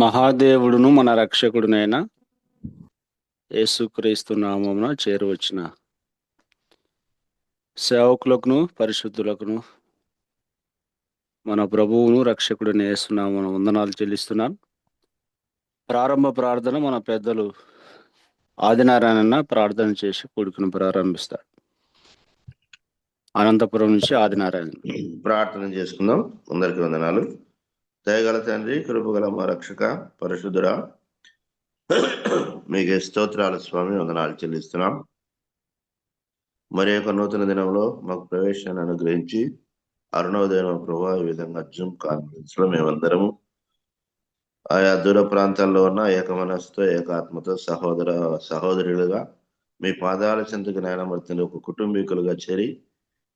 మహాదేవుడును మన రక్షకుడునైన యేసుక్రీస్తు నామమున చేరువచ్చిన సేవకులకును పరిశుద్ధులకును మన ప్రభువును రక్షకుడిని యేసునామమున వందనాలు చెల్లిస్తున్నాను. ప్రారంభ ప్రార్థన మన పెద్దలు ఆదినారాయణ ప్రార్థన చేసి కూడుకుని ప్రారంభిస్తారు. అనంతపురం నుంచి ఆదినారాయణ ప్రార్థన చేసుకుందాం. అందరికీ వందనాలు. దయగల తండ్రి, కృపగల మా రక్షక పరిశుద్ధుడా, మీకే స్తోత్రాలు స్వామి, వందనాలు చెల్లిస్తున్నాం. మరి యొక్క నూతన దినంలో మాకు ప్రవేశాన్ని అనుగ్రహించి అరుణోదయం ప్రభావ ఈ విధంగా జూమ్ కాన్ఫరెన్స్ లో మేమందరము ఆయా దూర ప్రాంతాల్లో ఉన్న ఏకమనస్సుతో ఏకాత్మతో సహోదరులుగా మీ పాదాల చెంతకు నాయనమర్తిని ఒక కుటుంబీకులుగా చేరి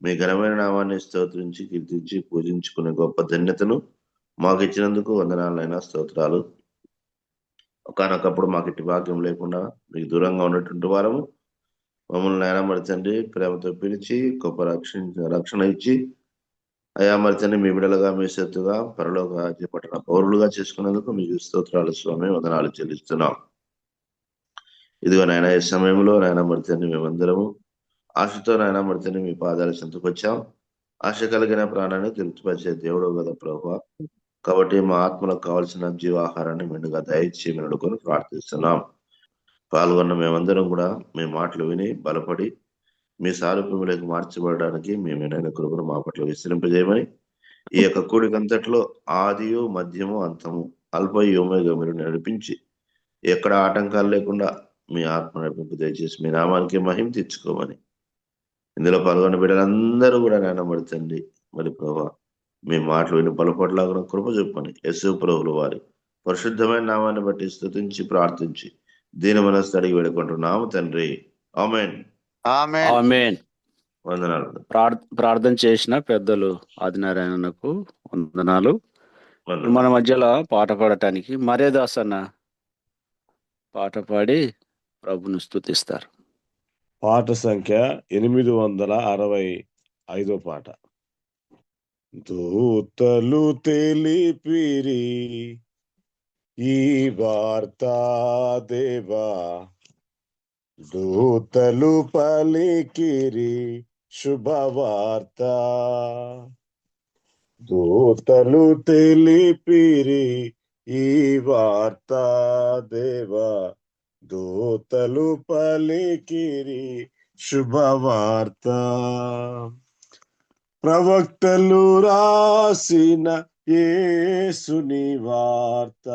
మీ ఘనమైన నామాన్ని స్తోత్రించి కీర్తించి పూజించుకునే గొప్ప ధన్యతను మాకు ఇచ్చినందుకు వందనాలైనా స్తోత్రాలు. ఒకనొకప్పుడు మాకు ఇటు భాగ్యం లేకుండా మీకు దూరంగా ఉన్నటువంటి వారము మమ్మల్ని నాయనమర్చండి ప్రేమతో పిలిచి గొప్ప రక్షణ ఇచ్చి అయా మరితండి మీ బిడలుగా మీ సొత్తుగా పరలోక చేపట్టిన పౌరులుగా చేసుకున్నందుకు మీకు స్తోత్రాలు స్వామి, వందనాలు చెల్లిస్తున్నాం. ఇదిగో నాయన ఈ సమయంలో నాయన మరితండి మేమందరము ఆశతో నాయన మరితండి మీ పాదాల చెంతకు వచ్చాం. ఆశ కలిగిన ప్రాణాన్ని తృప్తిపరిచే దేవుడు కదా ప్రభువా, కాబట్టి మా ఆత్మలకు కావాల్సిన జీవాహారాన్ని మెండుగా దయచేయమని ప్రార్థిస్తున్నాం. పాల్గొన్న మేమందరం కూడా మీ మాటలు విని బలపడి మీ సారూప్యములకు మార్చబడడానికి మేమైనా కృపను మా పట్ల విస్తరింపజేయమని, ఈ యొక్క కూడికంతట్లో ఆదియు మధ్యము అంతము అల్పయోమేగా మీరు నడిపించి ఎక్కడ ఆటంకాలు లేకుండా మీ ఆత్మ నడిపింపు దయచేసి మీ నామానికి మహిమ తెచ్చుకోమని, ఇందులో పాల్గొన్న బిడ్డలందరూ కూడా నాయనబడుతండి మరి ప్రభా మీ మాటలు విని బలపడలాగా కృప చెప్పని యేసు ప్రభువుల వారి పరిశుద్ధమైన నామాన్ని బట్టి స్తుతించి ప్రార్థించి దీని మనస్సు అడిగి వేడుకుంటున్నాము తండ్రి, ఆమేన్. ఆమేన్. వందనాలు. ప్రార్థన చేసిన పెద్దలు ఆదినారాయణకు వందనాలు. మన మధ్యలో పాట పాడటానికి మర్యాదాస్ అన్న పాట పాడి ప్రభుని స్తుతిస్తారు. పాట సంఖ్య 865 పాట. దూతలు తెలిపిరి ఈ వార్త దేవా, దూతలు పలికిరి శుభవార్త, దూతలు తెలిపిరి ఈ వార్త దేవా, దూతలు పలికిరి శుభవార్త, ప్రవక్తలు రాసిన యేసుని వార్త,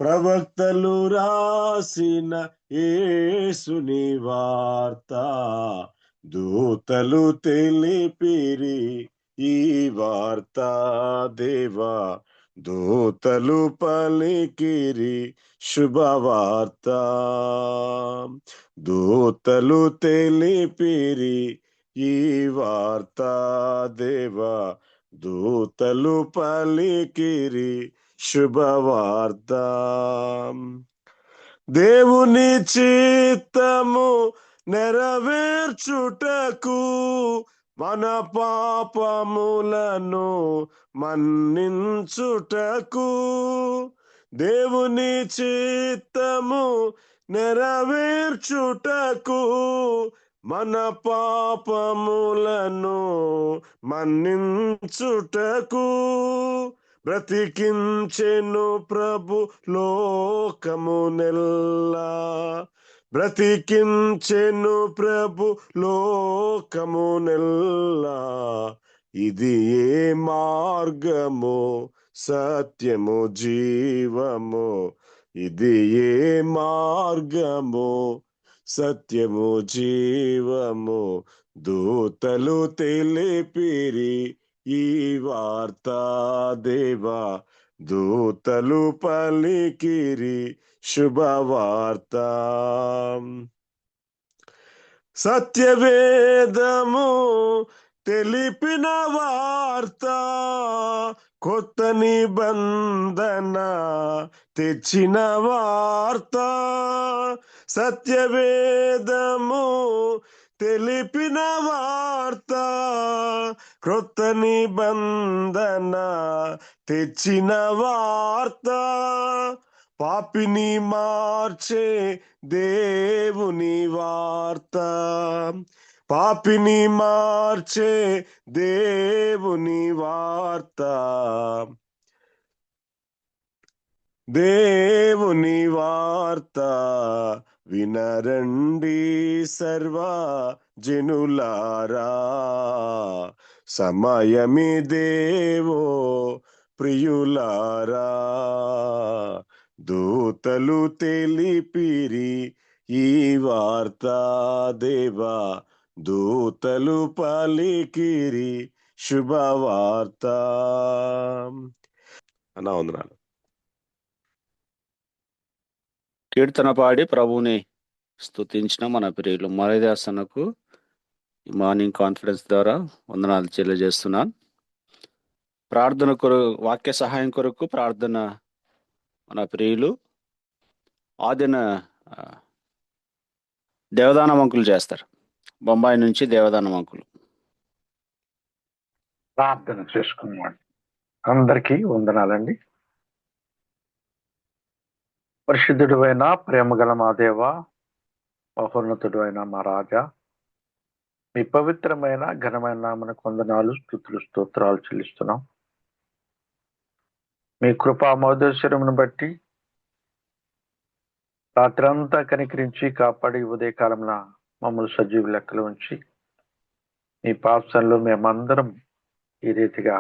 ప్రవక్తలు రాసిన యేసుని వార్త, దూతలు తెలిపిరి ఈ వార్త దేవా, దూతలు పలికిరి శుభవార్త, దూతలు తెలిపిరి ఈ వార్త దేవా, దూతలు పలికిరి శుభవార్త, దేవుని చిత్తము నెరవేర్చుటకు మన పాపములను మన్నించుటకు, దేవుని చిత్తము నెరవేర్చుటకు మన పాపములను మన్నించుటకు, బ్రతికించెను ప్రభు లోకమునెల్లా, బ్రతికించెను ప్రభు లోకమునెల్లా, ఇది ఏ మార్గము సత్యము జీవము, ఇది ఏ మార్గము సత్యము జీవము, దూతలు తెలిపిరి ఈ వార్త దేవా, దూతలు పలికిరి శుభవార్త, సత్యవేదము తెలిపిన వార్త, కొత్త నిబంధన తెచ్చిన వార్త, సత్యవేదము తెలిపిన వార్త, క్రొత్త నిబంధన తెచ్చిన వార్త, పాపిని మార్చే దేవుని వార్త, పాపిని మార్చే దేవుని వార్త, దేవుని వార్త వినరండి సర్వ జనులారా, సమయమిదేవో ప్రియులారా, దూతలు తెలిపిరి ఈ వార్త, దేవా దూతలు పలికిరి శుభవార్త. అన్నా వందనాలు. కీర్తన పాడి ప్రభువుని స్తుతించిన మన ప్రియులు మరేదాసనకు ఈ మార్నింగ్ కాన్ఫరెన్స్ ద్వారా వందనాలు తెలియజేస్తున్నాను. ప్రార్థన వాక్య సహాయం కొరకు ప్రార్థన మన ప్రియులు ఆదిన దేవదానం అంకులు చేస్తారు. బొంబాయి నుంచి దేవదానం అంకులు. ప్రార్థన చేసుకున్నాడు. అందరికీ వందనాలండి. పరిశుద్ధుడు అయిన ప్రేమగల మా దేవ, మహోన్నతుడు అయిన మా రాజా, మీ పవిత్రమైన ఘనమైన నామమునకు వందనాలు, స్తుతులు, స్తోత్రాలు చెల్లిస్తున్నాం. మీ కృపా మహోదయమును బట్టి రాత్రంతా కనికరించి కాపాడి ఉదయకాలంలో మమ్మల్ని సజీవ లెక్కలు ఉంచి మీ పాఠశాలలో మేమందరం ఈ రీతిగా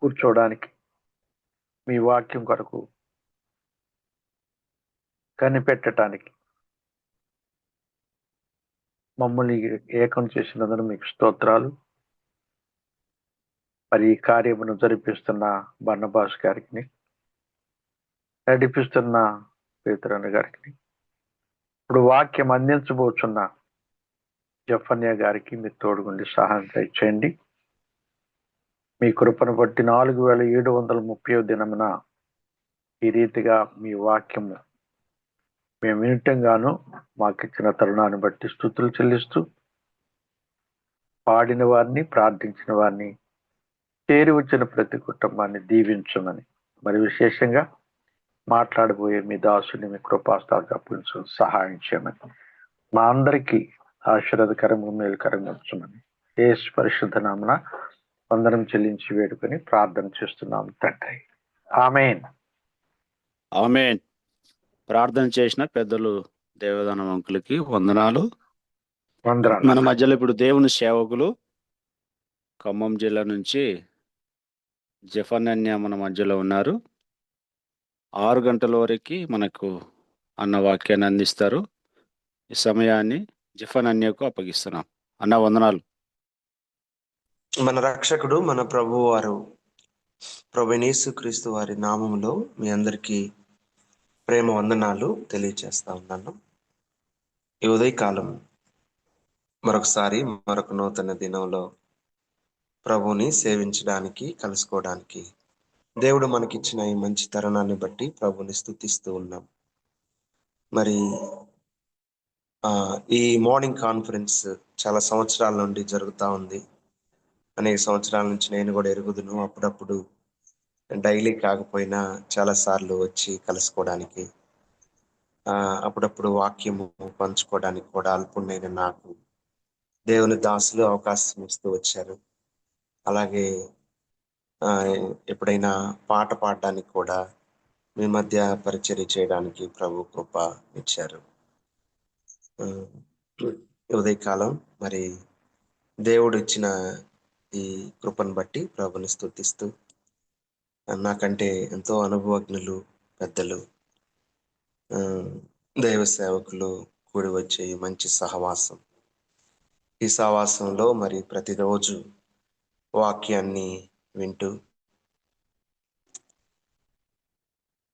కూర్చోవడానికి, మీ వాక్యం కొరకు కనిపెట్టడానికి మమ్మల్ని ఏకం చేసినందుకు మీకు స్తోత్రాలు. మరి ఈ కార్యమును జరిపిస్తున్న బర్నబాస్ గారికి, నడిపిస్తున్న పేతురన్న గారికి, ఇప్పుడు వాక్యం అందించబోతున్న జఫన్యా గారికి మీరు తోడుగుండి సహాయం చేయండి. మీ కృపను బట్టి 4730 దినమున ఈ రీతిగా మీ వాక్యము మేము వినటంగాను మాకు ఇచ్చిన తరుణాన్ని బట్టి స్తుతులు చెల్లిస్తూ, పాడిన వారిని, ప్రార్థించిన వారిని, చేరి వచ్చిన ప్రతి కుటుంబాన్ని దీవించమని, మరి విశేషంగా మాట్లాడబోయే మీ దాసుని మీ కృపాస్తాలకు అప్పించు సహాయం చేయమని, మా అందరికీ ఆశీర్వాదకరంగా మేలుకరంగా ఉంచమని యేసు పరిశుద్ధ నామమున వందనం చెల్లించి వేడుకొని ప్రార్థన చేస్తున్నాము తండ్రి. ఆమేన్. ఆమేన్. ప్రార్థన చేసిన పెద్దలు దేవదానం అంకులకి వందనాలు. మన మధ్యలో ఇప్పుడు దేవుని సేవకులు ఖమ్మం జిల్లా నుంచి జఫన్య మన మధ్యలో ఉన్నారు. 6 గంటల వరకు మనకు అన్న వాక్యాన్ని అందిస్తారు. ఈ సమయాన్ని జఫన్యకు అప్పగిస్తున్నాం. అన్న వందనాలు. మన రక్షకుడు మన ప్రభు వారు ప్రభునేసు క్రీస్తు వారి నామములో మీ అందరికీ ప్రేమ వందనాలు తెలియజేస్తా ఉన్నాను. ఈ ఉదయకాలం మరొకసారి మరొక నూతన దినంలో ప్రభుని సేవించడానికి, కలుసుకోవడానికి దేవుడు మనకిచ్చిన ఈ మంచి తరుణాన్ని బట్టి ప్రభుని స్తుతిస్తూ ఉన్నాం. మరి ఈ మార్నింగ్ కాన్ఫరెన్స్ చాలా సంవత్సరాల నుండి జరుగుతూ ఉంది. అనేక సంవత్సరాల నుంచి నేను కూడా ఎరుగుదును. అప్పుడప్పుడు డైలీ కాకపోయినా చాలా సార్లు వచ్చి కలుసుకోవడానికి, అప్పుడప్పుడు వాక్యము పంచుకోవడానికి కూడా అల్పుణ్ణైన నాకు దేవుని దాసులు అవకాశం ఇస్తూ వచ్చారు. అలాగే ఎప్పుడైనా పాట పాడడానికి కూడా మీ మధ్య పరిచర్య చేయడానికి ప్రభు కృప ఇచ్చారు. ఉదయకాలం మరి దేవుడు ఇచ్చిన ఈ కృపను బట్టి ప్రభుని స్తుతిస్తూ, నాకంటే ఎంతో అనుభవజ్ఞులు, పెద్దలు, దైవ సేవకులు కూడి వచ్చే మంచి సహవాసం, ఈ సహవాసంలో మరి ప్రతిరోజు వాక్యాన్ని వింటూ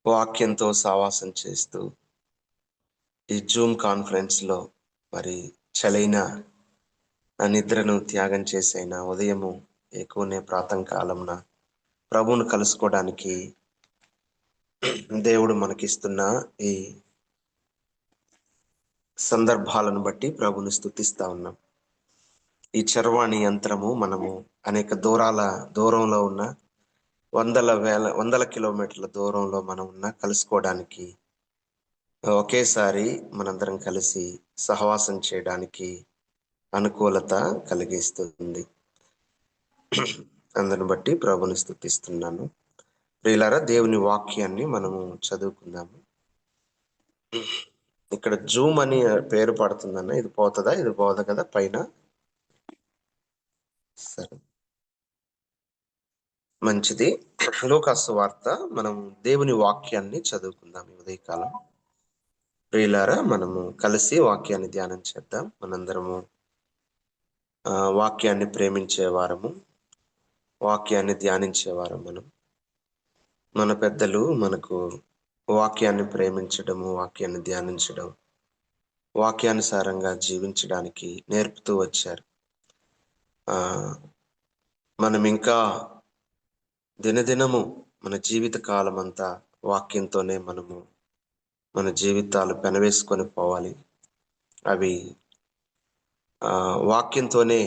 వాక్యంతో సహవాసం చేస్తూ ఈ జూమ్ కాన్ఫరెన్స్ లో మరి చలైన నిద్రను త్యాగం చేసైనా ఉదయము ఎక్కువనే ప్రాతకాలంన ప్రభువును కలుసుకోవడానికి దేవుడు మనకిస్తున్న ఈ సందర్భాలను బట్టి ప్రభుని స్తుతిస్తా ఉన్నాం. ఈ చరవాణి యంత్రము మనము అనేక దూరంలో ఉన్న వందల కిలోమీటర్ల దూరంలో మనం ఉన్న కలుసుకోవడానికి, ఒకేసారి మనందరం కలిసి సహవాసం చేయడానికి అనుకూలత కలిగిస్తుంది. అందుని బట్టి ప్రభుని స్తుతిస్తున్నాను. ప్రియులారా, దేవుని వాక్యాన్ని మనము చదువుకుందాము. ఇక్కడ జూమ్ అని పేరు పడుతుందన్న, ఇది పోతుందా? ఇది పోదు కదా పైన. సరే, మంచిది. లూకాసు వార్త, మనం దేవుని వాక్యాన్ని చదువుకుందాం ఈ ఉదయకాలం. ప్రియులారా, మనము కలిసి వాక్యాన్ని ధ్యానం చేద్దాం. మనందరము వాక్యాన్ని ప్రేమించే వారము, వాక్యాన్ని ధ్యానించేవారం. మన పెద్దలు మనకు వాక్యాన్ని ప్రేమించడము, వాక్యాన్ని ధ్యానించడం, వాక్యానుసారంగా జీవించడానికి నేర్పుతూ వచ్చారు. మనం ఇంకా దినదినము మన జీవిత కాలం అంతా వాక్యంతోనే మన జీవితాలు పెనవేసుకొని పోవాలి. అవి వాక్యంతోనే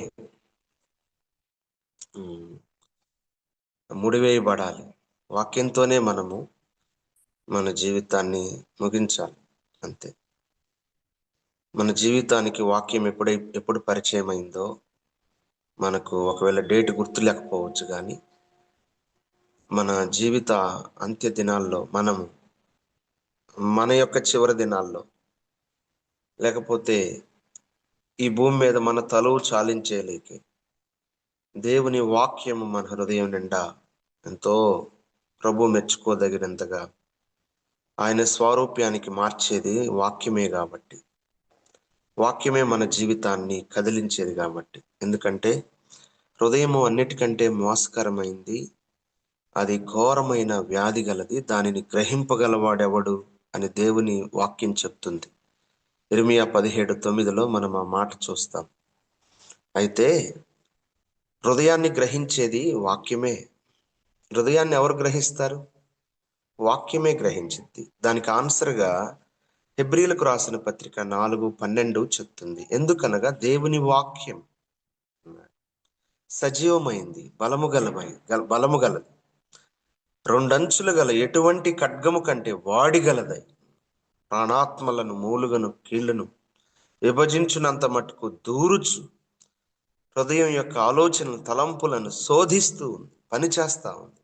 ముడివేయబడాలి. వాక్యంతోనే మన జీవితాన్ని ముగించాలి. అంతే. మన జీవితానికి వాక్యం ఎప్పుడు పరిచయం అయిందో మనకు ఒకవేళ డేట్ గుర్తు లేకపోవచ్చు, కానీ మన జీవిత అంత్య దినాల్లో, మన యొక్క చివరి దినాల్లో, లేకపోతే ఈ భూమి మీద మన తలువు చాలించేలేకి దేవుని వాక్యము మన హృదయం నిండా ఎంతో ప్రభు మెచ్చుకోదగినంతగా ఆయన స్వరూప్యానికి మార్చేది వాక్యమే కాబట్టి, వాక్యమే మన జీవితాన్ని కదిలించేది కాబట్టి. ఎందుకంటే హృదయము అన్నిటికంటే మోసకరమైంది, అది ఘోరమైన వ్యాధి గలది, దానిని గ్రహింపగలవాడెవడు అని దేవుని వాక్యం చెప్తుంది. ఇర్మియా 17:9 మనం ఆ మాట చూస్తాం. అయితే హృదయాన్ని గ్రహించేది వాక్యమే. హృదయాన్ని ఎవరు గ్రహిస్తారు? వాక్యమే గ్రహించింది. దానికి ఆన్సర్గా హెబ్రీలకు రాసిన పత్రిక 4:12 చెప్తుంది. ఎందుకనగా దేవుని వాక్యం సజీవమైంది, బలము గలది, రెండంచులు గల ఎటువంటి ఖడ్గము కంటే వాడిగలదై ప్రాణాత్మలను, మూలుగను, కీళ్లను విభజించునంత మటుకు దూరుచు హృదయం యొక్క ఆలోచనలు, తలంపులను శోధిస్తూ ఉంది, పనిచేస్తా ఉంది.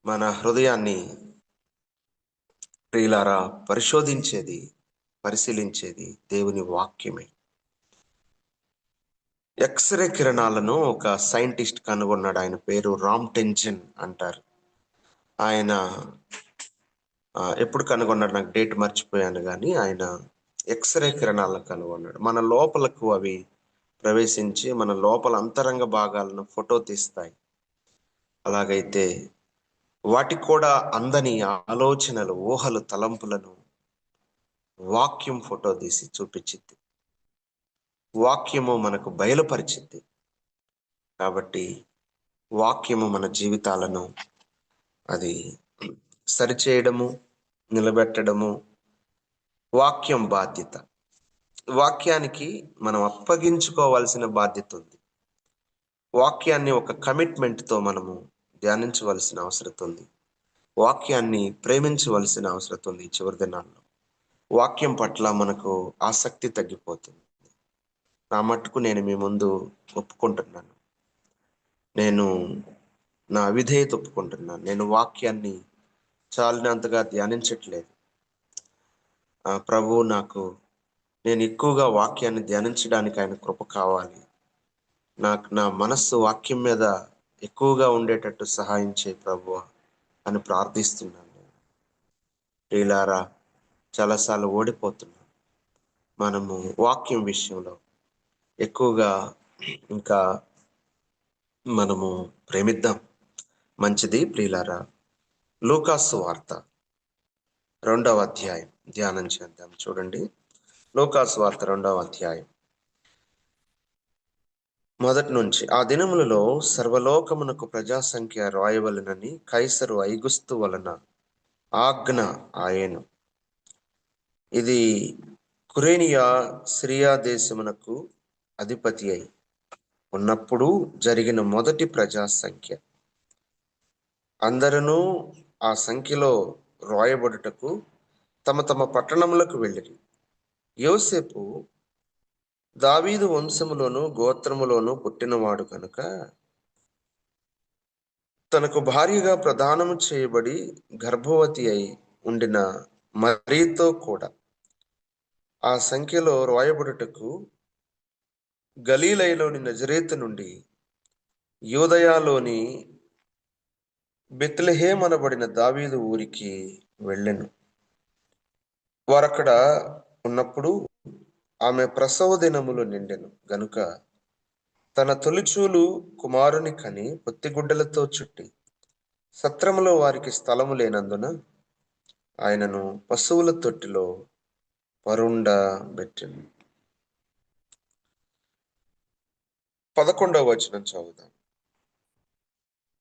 మన హృదయాన్ని ప్రియులారా పరిశీలించేది దేవుని వాక్యమే. ఎక్స్రే కిరణాలను ఒక సైంటిస్ట్ కనుగొన్నాడు. ఆయన పేరు రామ్టెంజన్ అంటారు. ఆయన ఎప్పుడు కనుగొన్నాడు నాకు డేట్ మర్చిపోయాను, కానీ ఆయన ఎక్స్రే కిరణాలను కనుగొన్నాడు. మన లోపలకు అవి ప్రవేశించి మన లోపల అంతరంగ భాగాలను ఫోటో తీస్తాయి. అలాగైతే వాటికి కూడా అందని ఆలోచనలు, ఊహలు, తలంపులను వాక్యం ఫోటో తీసి చూపించింది. వాక్యము మనకు బయలుపరిచింది. కాబట్టి వాక్యము మన జీవితాలను అది సరిచేయడము, నిలబెట్టడము వాక్యం బాధ్యత. వాక్యానికి మనం అప్పగించుకోవాల్సిన బాధ్యత ఉంది. వాక్యాన్ని ఒక కమిట్మెంట్తో మనము ధ్యానించవలసిన అవసరం ఉంది. వాక్యాన్ని ప్రేమించవలసిన అవసరం ఉంది. ఈ చివరి దినాల్లో వాక్యం పట్ల మనకు ఆసక్తి తగ్గిపోతుంది. నా మట్టుకు నేను మీ ముందు ఒప్పుకుంటున్నాను, నేను నా అవిధేయత ఒప్పుకుంటున్నాను. నేను వాక్యాన్ని చాలినంతగా ధ్యానించట్లేదు. ప్రభు నేను ఎక్కువగా వాక్యాన్ని ధ్యానించడానికి ఆయన కృప కావాలి. నా మనస్సు వాక్యం మీద ఎక్కువగా ఉండేటట్టు సహాయం చేయి ప్రభువా అని ప్రార్థిస్తున్నాను. ప్రియులారా, చాలాసార్లు ఓడిపోతున్నాం. మనము వాక్యం విషయంలో ఎక్కువగా ఇంకా మనము ప్రేమిద్దాం. మంచిది. ప్రియులారా, లూకాసు వార్త 2వ అధ్యాయం ధ్యానం చేద్దాం. చూడండి, లూకాసు వార్త 2వ అధ్యాయం 1 నుంచి. ఆ దినములలో సర్వలోకమునకు ప్రజాసంఖ్య రాయవలెనని కైసరు ఐగుస్తు వలన ఆజ్ఞ ఆయను. ఇది కురేనియా సిరియా దేశమునకు అధిపతి అయి ఉన్నప్పుడు జరిగిన మొదటి ప్రజా సంఖ్య. అందరూ ఆ సంఖ్యలో రాయబడుటకు తమ తమ పట్టణములకు వెళ్ళిరి. యోసేపు దావీదు వంశములోను గోత్రములోను పుట్టినవాడు కనుక తనకు భార్యగా ప్రదానము చేయబడి గర్భవతి అయి ఉండిన మరియతో కూడా ఆ సంఖ్యలో రాయబడుటకు గలీలయలోని నజరేతు నుండి యూదయలోని బెత్లెహేమ్ అనబడిన దావీదు ఊరికి వెళ్ళెను. వారక్కడ ఉన్నప్పుడు ఆమె ప్రసవ దినములు నిండెను గనుక తన తొలిచూలు కుమారుని కని పొత్తిగుడ్డలతో చుట్టి, సత్రములో వారికి స్థలము లేనందున ఆయనను పశువుల తొట్టిలో పరుండబెట్టెను. 11వ వచనం చదువుదాం.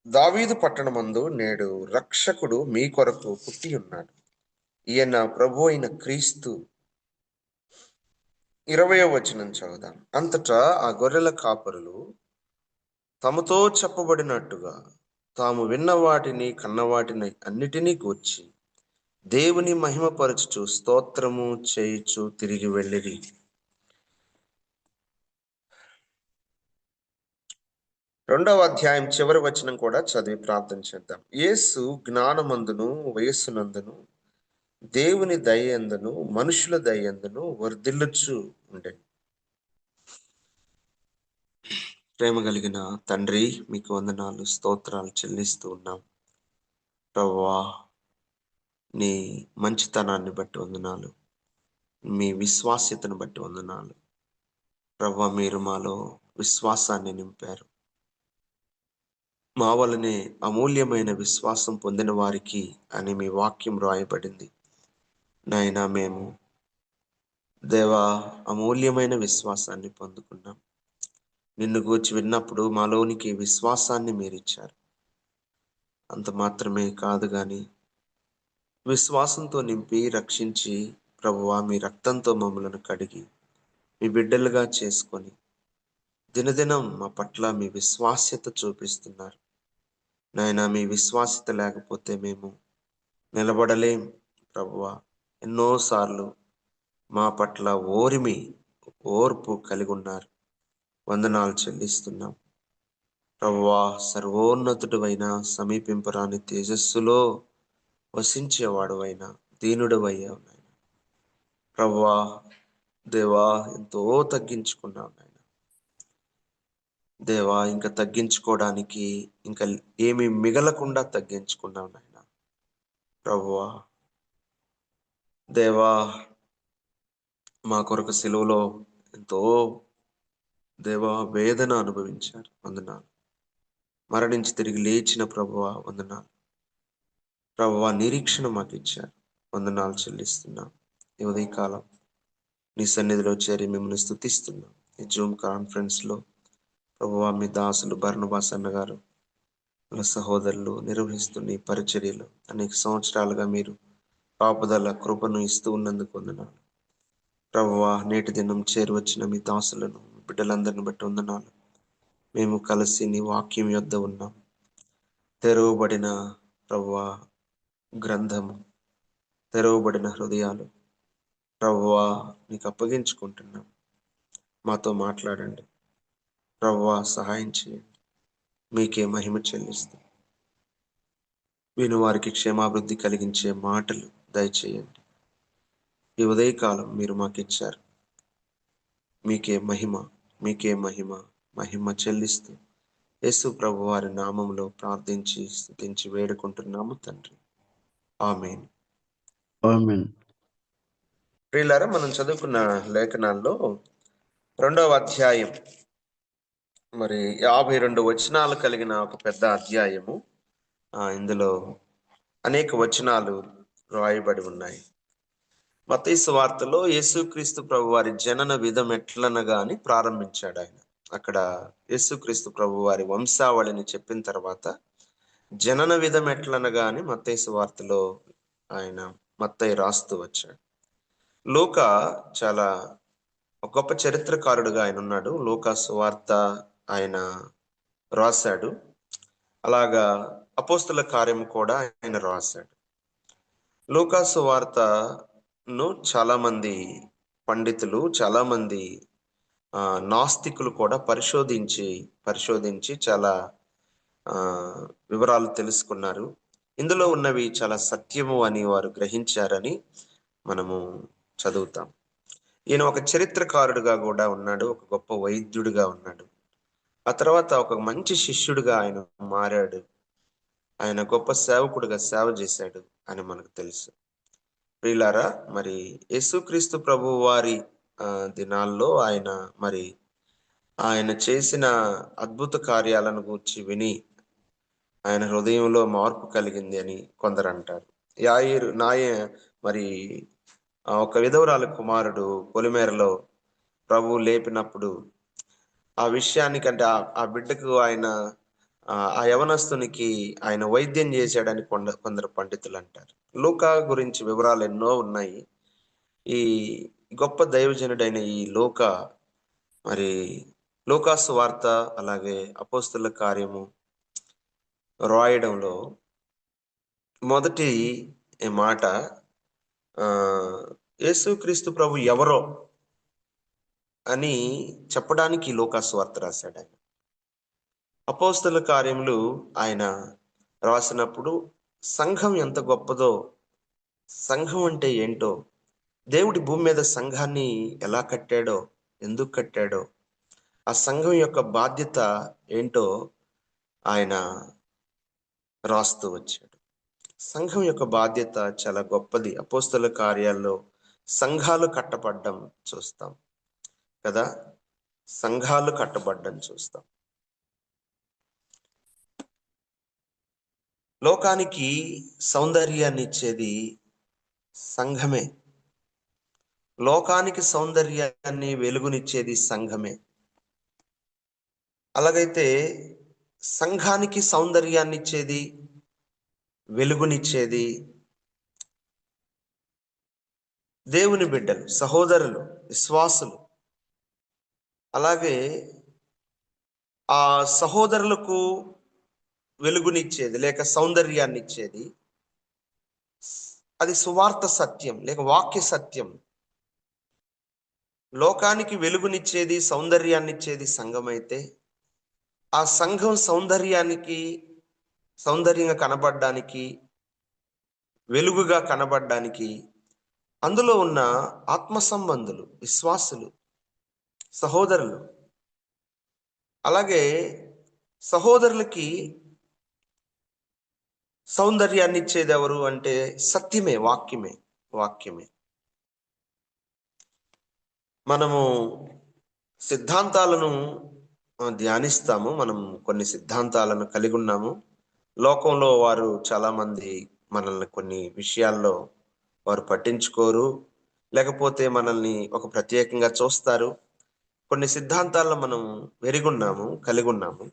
దావీదు పట్టణమందు నేడు రక్షకుడు మీ కొరకు పుట్టి ఉన్నాడు. ఈయన ప్రభు అయిన క్రీస్తు. 20వ వచనం చదువుదాం. అంతటా ఆ గొర్రెల కాపరులు తమతో చెప్పబడినట్టుగా తాము విన్న వాటిని కన్నవాటిని అన్నిటినీ గూర్చి దేవుని మహిమపరచుచు స్తోత్రము చేయుచు తిరిగి వెళ్ళిరి. రెండవ అధ్యాయం చివరి వచనం కూడా చదివి ప్రార్థన చేద్దాం. యేసు జ్ఞానమందును వయస్సునందును దేవుని దయందును మనుషుల దయందును వర్ధిల్లుచు ఉండెను. ప్రేమ కలిగిన తండ్రి, మీకు వందనాలు, స్తోత్రాలు చెల్లిస్తూ ఉన్నాం. ప్రభువా, నీ మంచితనాన్ని బట్టి వందనాలు, మీ విశ్వాస్యతను బట్టి వందనాలు. ప్రభువా, మీరు మాలో విశ్వాసాన్ని నింపారు. మా వలనే అమూల్యమైన విశ్వాసం పొందిన వారికి అని మీ వాక్యం రాయబడింది. నాయనా, మేము దేవా అమూల్యమైన విశ్వాసాన్ని పొందుకున్నాం. నిన్ను గూర్చి విన్నప్పుడు మాలోనికి విశ్వాసాన్ని మీరిచ్చారు. అంత మాత్రమే కాదు గాని విశ్వాసంతో నింపి రక్షించి ప్రభువా, మీ రక్తంతో మమ్మలను కడిగి మీ బిడ్డలుగా చేసుకొని దినదినం మా పట్ల మీ విశ్వాస్యత చూపిస్తున్నారు. నాయనా, మీ విశ్వాస్యత లేకపోతే మేము నిలబడలేం. ప్రభువా, ఎన్నోసార్లు మా పట్ల ఓర్పు కలిగి ఉన్నారు. వందనాలు చెల్లిస్తున్నాం. ప్రభువా, సర్వోన్నతుడైన సమీపింపరాని తేజస్సులో వసించేవాడు అయినా దీనుడు అయ్యావు నాయన. ప్రభువా, దేవా, ఎంతో తగ్గించుకున్నావు నాయన. దేవా, ఇంకా తగ్గించుకోవడానికి ఇంకా ఏమి మిగలకుండా తగ్గించుకున్నావు నాయన. ప్రభువా, దేవా, మా కొరకు సిలువలో ఎంతో దేవా వేదన అనుభవించారు. వందనాలు. మరణించి తిరిగి లేచిన ప్రభువా వందనాలు. ప్రభువా, నిరీక్షణ మాకు ఇచ్చారు. వందనాలు చెల్లిస్తున్నాం. ఈ ఉదయకాలం నీ సన్నిధిలో చేరి మిమ్మల్ని స్తుతిస్తున్నాం. ఈ జూమ్ కాన్ఫరెన్స్లో ప్రభువా, మీ దాసులు బర్నబాస్ అన్న గారు, వాళ్ళ సహోదరులు నిర్వహిస్తున్న ఈ పరిచర్యలు అనేక సంవత్సరాలుగా మీరు కాపుదల కృపను ఇస్తూ ఉన్నందుకు వందనాలు. ప్రభువా, నేటి దినం చేరువచ్చిన మీ దాసులను బిడ్డలందరిని బట్టి వందనాలు. మేము కలిసి నీ వాక్యం యొద్ద ఉన్నాం. తెరవబడిన ప్రభువా గ్రంథము, తెరవబడిన హృదయాలు ప్రభువా నీకు అప్పగించుకుంటున్నాం. మాతో మాట్లాడండి ప్రభువా, సహాయం చేయండి. మీకే మహిమ చెల్లిస్తాం. విను వారికి క్షేమాభివృద్ధి కలిగించే మాటలు దయచేయండి. ఈ ఉదయకాలం మీరు మాకు ఇచ్చారు. మీకే మహిమ చెల్లిస్తూ యేసు ప్రభు వారి నామంలో ప్రార్థించి స్తుతించి వేడుకుంటున్నాము తండ్రి. ఆమేన్. ప్రియులారా, మనం చదువుకున్న లేఖనాల్లో 2వ అధ్యాయం, మరి 52 వచనాలు కలిగిన ఒక పెద్ద అధ్యాయము. ఇందులో అనేక వచనాలు రాయబడి ఉన్నాయి. మత్తయి సువార్తలో యేసుక్రీస్తు ప్రభు వారి జనన విధం ఎట్లనగా అని ప్రారంభించాడు ఆయన. అక్కడ యేసుక్రీస్తు ప్రభు వారి వంశావళిని చెప్పిన తర్వాత జనన విధం ఎట్లనగా అని మత్తయి సువార్తలో మత్తయి రాస్తూ వచ్చాడు. లూకా చాలా గొప్ప చరిత్రకారుడుగా ఆయన ఉన్నాడు. లూకా సువార్త ఆయన రాశాడు. అలాగా అపోస్తుల కార్యం కూడా ఆయన రాశాడు. లూకాసు వార్తను చాలా మంది పండితులు, చాలా మంది నాస్తికులు కూడా పరిశోధించి చాలా వివరాలు తెలుసుకున్నారు. ఇందులో ఉన్నవి చాలా సత్యము అని వారు గ్రహించారని మనము చదువుతాం. ఈయన ఒక చరిత్రకారుడిగా కూడా ఉన్నాడు, ఒక గొప్ప వైద్యుడిగా ఉన్నాడు. ఆ తర్వాత ఒక మంచి శిష్యుడిగా ఆయన మారాడు. ఆయన గొప్ప సేవకుడిగా సేవ చేశాడు అని మనకు తెలుసు. ప్రియులారా, మరి యేసుక్రీస్తు ప్రభు వారి దినాల్లో ఆయన చేసిన అద్భుత కార్యాలను గూర్చి విని ఆయన హృదయంలో మార్పు కలిగింది అని కొందరు అంటారు. ఒక విధవరాల కుమారుడు పొలిమేరలో ప్రభు లేపినప్పుడు ఆ విషయానికంటే ఆ బిడ్డకు ఆ యవనస్తునికి ఆయన వైద్యం చేశాడని కొందరు పండితులు అంటారు. లూకా గురించి వివరాలు ఎన్నో ఉన్నాయి. ఈ గొప్ప దైవజనుడైన ఈ లూకాసు వార్త అలాగే అపోస్తుల కార్యము రాయడంలో మొదటి మాట యేసుక్రీస్తు ప్రభు ఎవరో అని చెప్పడానికి లూకాసు వార్త రాశాడు. ఆయన అపోస్తుల కార్యములు ఆయన రాసినప్పుడు సంఘం ఎంత గొప్పదో, సంఘం అంటే ఏంటో, దేవుడి భూమి మీద సంఘాన్ని ఎలా కట్టాడో, ఎందుకు కట్టాడో, ఆ సంఘం యొక్క బాధ్యత ఏంటో ఆయన రాస్తూ వచ్చాడు. సంఘం యొక్క బాధ్యత చాలా గొప్పది. అపోస్తుల కార్యాల్లో సంఘాలు కట్టబడ్డం చూస్తాం కదా, సంఘాలు కట్టబడ్డం చూస్తాం. లోకానికి సౌందర్యాన్ని ఇచ్చేది సంఘమే. లోకానికి సౌందర్యాన్ని, వెలుగునిచ్చేది సంఘమే. అలాగైతే సంఘానికి సౌందర్యాన్ని ఇచ్చేది, వెలుగునిచ్చేది దేవుని బిడ్డలు, సహోదరులు, విశ్వాసులు. అలాగే ఆ సహోదరులకు వెలుగునిచ్చేది లేక సౌందర్యాన్ని ఇచ్చేది అది సువార్త సత్యం లేక వాక్య సత్యం. లోకానికి వెలుగునిచ్చేది, సౌందర్యాన్ని ఇచ్చేది సంఘం అయితే, ఆ సంఘం సౌందర్యంగా కనబడడానికి, వెలుగుగా కనబడడానికి అందులో ఉన్న ఆత్మ సంబంధులు, విశ్వాసులు, సహోదరులు. అలాగే సహోదరులకి సౌందర్యాన్ని ఇచ్చేది ఎవరు అంటే సత్యమే, వాక్యమే. మనము సిద్ధాంతాలను ధ్యానిస్తాము. మనం కొన్ని సిద్ధాంతాలను కలిగి ఉన్నాము. లోకంలో వారు చాలా మంది మనల్ని కొన్ని విషయాల్లో వారు పట్టించుకోరు, లేకపోతే మనల్ని ఒక ప్రత్యేకంగా చూస్తారు. కొన్ని సిద్ధాంతాలను మనం కలిగి ఉన్నాము.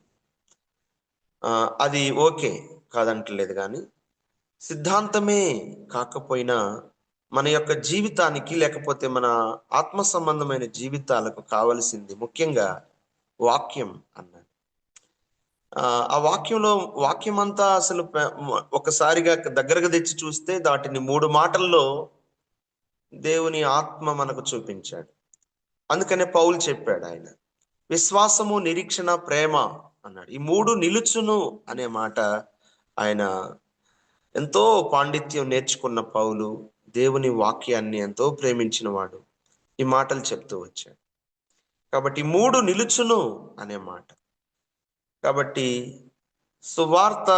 అది ఓకే కాదంటలేదు, కానీ సిద్ధాంతమే కాకపోయినా మన యొక్క జీవితానికి లేకపోతే మన ఆత్మ సంబంధమైన జీవితాలకు కావలసింది ముఖ్యంగా వాక్యం అన్నాడు. ఆ వాక్యం అంతా అసలు ఒకసారిగా దగ్గరగా తెచ్చి చూస్తే దాటిని 3 మాటల్లో దేవుని ఆత్మ మనకు చూపించాడు. అందుకనే పౌలు చెప్పాడు, ఆయన విశ్వాసము, నిరీక్షణ, ప్రేమ అన్నాడు. ఈ 3 నిలుచును అనే మాట ఆయన ఎంతో పాండిత్యం నేర్చుకున్న పౌలు, దేవుని వాక్యాన్ని ఎంతో ప్రేమించిన వాడు, ఈ మాటలు చెప్తూ వచ్చాడు. కాబట్టి 3 నిలుచును అనే మాట. కాబట్టి సువార్త,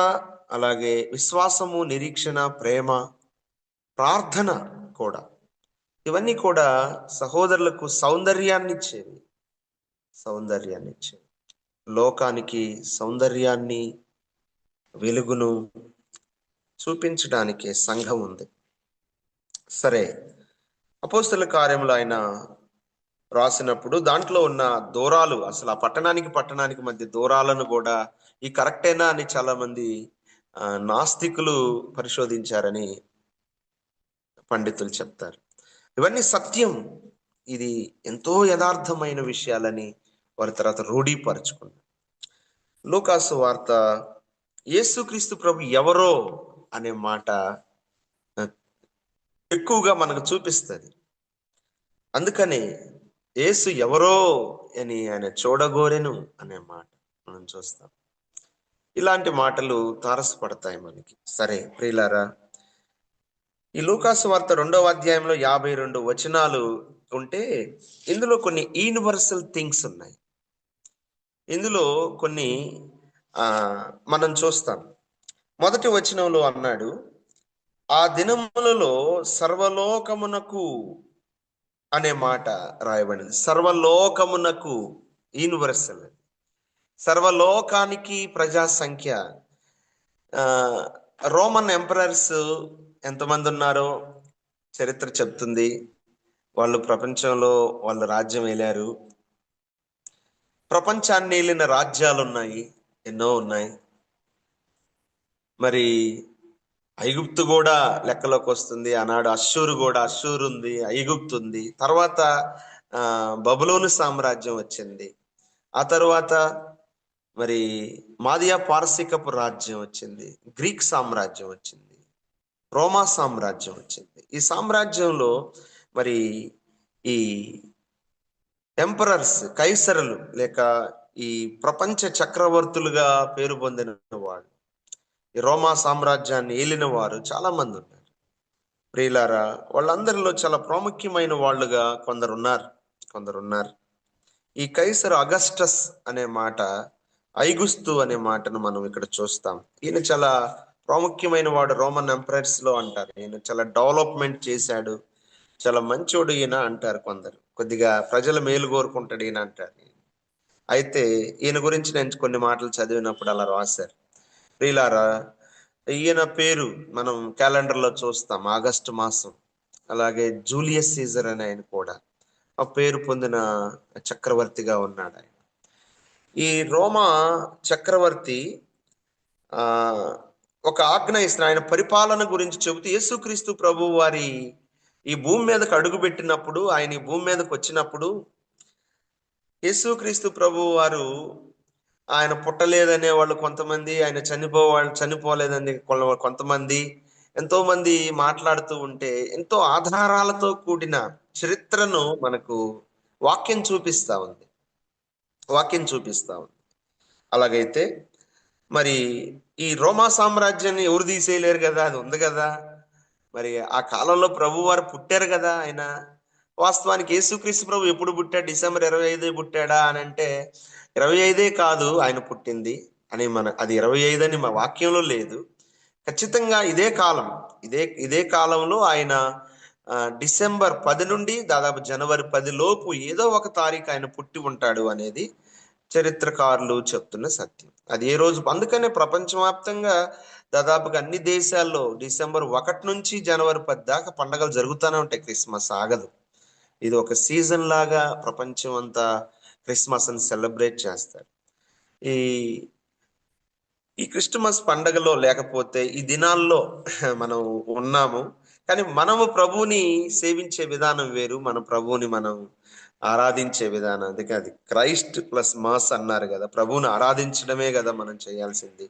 అలాగే విశ్వాసము, నిరీక్షణ, ప్రేమ, ప్రార్థన కూడా, ఇవన్నీ కూడా సహోదరులకు సౌందర్యాన్ని ఇచ్చేవి. లోకానికి సౌందర్యాన్ని, వెలుగును చూపించడానికి సంఘం ఉంది. సరే, అపోస్తల కార్యములు ఆయన రాసినప్పుడు దాంట్లో ఉన్న దూరాలు, అసలు ఆ పట్టణానికి మధ్య దూరాలను కూడా ఈ కరెక్టేనా అని చాలా మంది నాస్తికులు పరిశోధించారని పండితులు చెప్తారు. ఇవన్నీ సత్యం, ఇది ఎంతో యథార్థమైన విషయాలని వారి తర్వాత రూఢీపరుచుకున్నారు. లూకాసు వార్త యేసుక్రీస్తు ప్రభు ఎవరో అనే మాట ఎక్కువగా మనకు చూపిస్తుంది. అందుకని యేసు ఎవరో అని ఆయన చూడగోరెను అనే మాట మనం చూస్తాం. ఇలాంటి మాటలు తారసపడతాయి మనకి. సరే ప్రియులారా, ఈ లూకాసు వార్త 2వ అధ్యాయంలో 52 వచనాలు ఉంటే ఇందులో కొన్ని యూనివర్సల్ థింగ్స్ ఉన్నాయి. ఇందులో కొన్ని మనం చూస్తాం. మొదటి వచనంలో అన్నాడు, ఆ దినములలో సర్వలోకమునకు అనే మాట రాయబడింది. సర్వలోకమునకు, యూనివర్సల్, సర్వలోకానికి ప్రజా సంఖ్య. రోమన్ ఎంపరర్స్ ఎంతమంది ఉన్నారో చరిత్ర చెప్తుంది. వాళ్ళు ప్రపంచంలో వాళ్ళు రాజ్యం ఏలారు. ప్రపంచాన్ని ఏలిన రాజ్యాలు ఉన్నాయి, ఎన్నో ఉన్నాయి. మరి ఐగుప్తు కూడా లెక్కలోకి వస్తుంది. ఆనాడు అశ్షూరు ఉంది, ఐగుప్తు ఉంది. తర్వాత బబులోను సామ్రాజ్యం వచ్చింది. ఆ తర్వాత మరి మాదియా పారసీకపు రాజ్యం వచ్చింది, గ్రీక్ సామ్రాజ్యం వచ్చింది, రోమా సామ్రాజ్యం వచ్చింది. ఈ సామ్రాజ్యంలో మరి ఈ ఎంపరర్స్, కైసరులు లేక ఈ ప్రపంచ చక్రవర్తులుగా పేరు పొందిన వాళ్ళు, ఈ రోమా సామ్రాజ్యాన్ని ఏలిన వారు చాలా మంది ఉన్నారు. ప్రియులారా, వాళ్ళందరిలో చాలా ప్రాముఖ్యమైన వాళ్ళుగా కొందరున్నారు. ఈ కైసరు అగస్టస్ అనే మాట, ఐగుస్తు అనే మాటను మనం ఇక్కడ చూస్తాం. ఈయన చాలా ప్రాముఖ్యమైన వాడు రోమన్ ఎంపరర్స్ లో అంటారు. ఈయన చాలా డెవలప్మెంట్ చేశాడు, చాలా మంచోడు ఈయన అంటారు కొందరు. కొద్దిగా ప్రజల మేలు కోరుకుంటాడు ఈయన అంటారు. అయితే ఈయన గురించి నేను కొన్ని మాటలు చదివినప్పుడు అలా రాశారు. ప్రియులారా, ఈయన పేరు మనం క్యాలెండర్లో చూస్తాం, ఆగస్టు మాసం. అలాగే జూలియస్ సీజర్ అని ఆయన కూడా ఆ పేరు పొందిన చక్రవర్తిగా ఉన్నాడు. ఆయన ఈ రోమా చక్రవర్తి ఒక ఆజ్ఞ ఇస్తున్న, ఆయన పరిపాలన గురించి చెబుతూ యేసుక్రీస్తు ప్రభు వారి ఈ భూమి మీదకు అడుగు పెట్టినప్పుడు, ఆయన ఈ భూమి మీదకి వచ్చినప్పుడు యేసుక్రీస్తు ప్రభు వారు ఆయన పుట్టలేదనే వాళ్ళు కొంతమంది, ఆయన చనిపోలేదని కొంతమంది, ఎంతో మంది మాట్లాడుతూ ఉంటే ఎంతో ఆధారాలతో కూడిన చరిత్రను మనకు వాక్యం చూపిస్తా ఉంది. అలాగైతే మరి ఈ రోమా సామ్రాజ్యాన్ని ఎవరు తీసేయలేరు కదా, అది ఉంది కదా. మరి ఆ కాలంలో ప్రభు వారు పుట్టారు కదా. ఆయన వాస్తవానికి యేసుక్రీస్తు ప్రభు ఎప్పుడు పుట్టాడు? డిసెంబర్ 25 పుట్టాడా అని అంటే 25 కాదు ఆయన పుట్టింది అని అది 25 అని మా వాక్యంలో లేదు. ఖచ్చితంగా ఇదే కాలంలో ఆయన డిసెంబర్ 10 నుండి దాదాపు జనవరి 10 లోపు ఏదో ఒక తారీఖు ఆయన పుట్టి ఉంటాడు అనేది చరిత్రకారులు చెప్తున్న సత్యం. అది ఏ రోజు, అందుకనే ప్రపంచవ్యాప్తంగా దాదాపుగా అన్ని దేశాల్లో డిసెంబర్ 1 నుంచి జనవరి 10 దాకా పండగలు జరుగుతూనే ఉంటాయి. క్రిస్మస్ ఆగదు. ఇది ఒక సీజన్ లాగా ప్రపంచం అంతా క్రిస్మస్ అని సెలబ్రేట్ చేస్తారు. ఈ క్రిస్మస్ పండగలో లేకపోతే ఈ దినాల్లో మనం ఉన్నాము, కానీ మనము ప్రభువుని సేవించే విధానం వేరు, మన ప్రభువుని మనం ఆరాధించే విధానం. అందుకే అది క్రైస్ట్ ప్లస్ మాస్ అన్నారు కదా. ప్రభువుని ఆరాధించడమే కదా మనం చేయాల్సింది.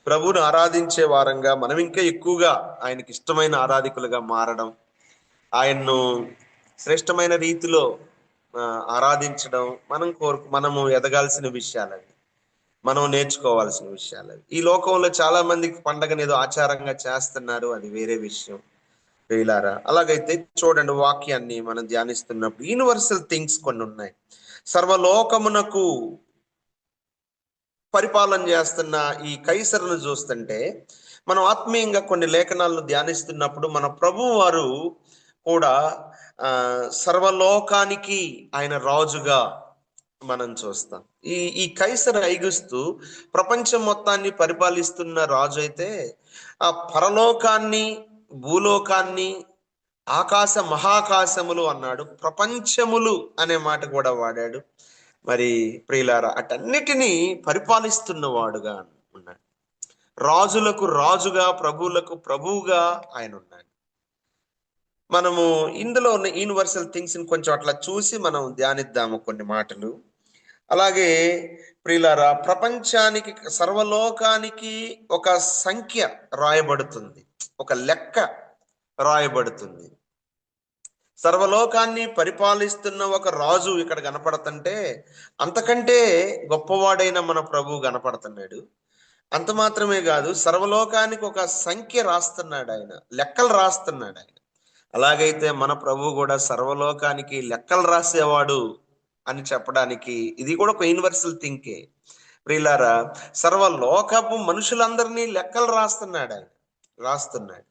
ప్రభువుని ఆరాధించే వారంగా మనం ఇంకా ఎక్కువగా ఆయనకి ఇష్టమైన ఆరాధికులుగా మారడం, ఆయన్ను శ్రేష్టమైన రీతిలో ఆరాధించడం మనము ఎదగాల్సిన విషయాలవి, మనం నేర్చుకోవాల్సిన విషయాలవి. ఈ లోకంలో చాలా మందికి పండగని ఏదో ఆచారంగా చేస్తున్నారు, అది వేరే విషయం. ప్రియులారా, అలాగైతే చూడండి, వాక్యాన్ని మనం ధ్యానిస్తున్నప్పుడు యూనివర్సల్ థింగ్స్ కొన్ని ఉన్నాయి. సర్వలోకమునకు పరిపాలన చేస్తున్న ఈ కైసరును చూస్తుంటే మనం ఆత్మీయంగా కొన్ని లేఖనాలను ధ్యానిస్తున్నప్పుడు మన ప్రభువు వారు కూడా సర్వలోకానికి ఆయన రాజుగా మనం చూస్తాం. ఈ కైసర్ ఐగుస్తు ప్రపంచం మొత్తాన్ని పరిపాలిస్తున్న రాజు అయితే, ఆ పరలోకాన్ని, భూలోకాన్ని, ఆకాశ మహాకాశములు అన్నాడు, ప్రపంచములు అనే మాట కూడా వాడాడు. మరి ప్రియులారా, అటన్నిటినీ పరిపాలిస్తున్న వాడుగా ఉన్నాడు. రాజులకు రాజుగా, ప్రభువులకు ప్రభువుగా ఆయన ఉన్నాడు. మనము ఇందులో ఉన్న యూనివర్సల్ థింగ్స్ ని కొంచెం అట్లా చూసి మనం ధ్యానిద్దాము కొన్ని మాటలు. అలాగే ప్రియులారా, ప్రపంచానికి, సర్వలోకానికి ఒక సంఖ్య రాయబడుతుంది, ఒక లెక్క రాయబడుతుంది. సర్వలోకాన్ని పరిపాలిస్తున్న ఒక రాజు ఇక్కడ కనపడుతుంటే అంతకంటే గొప్పవాడైన మన ప్రభువు కనపడుతున్నాడు. అంత మాత్రమే కాదు, సర్వలోకానికి ఒక సంఖ్య రాస్తున్నాడు ఆయన, లెక్కలు రాస్తున్నాడు ఆయన. అలాగైతే మన ప్రభువు కూడా సర్వలోకానికి లెక్కలు రాసేవాడు అని చెప్పడానికి ఇది కూడా ఒక యూనివర్సల్ థింకే. ప్రియులారా, సర్వలోకపు మనుషులందరినీ లెక్కలు రాస్తున్నాడు ఆయన, రాస్తున్నాడు.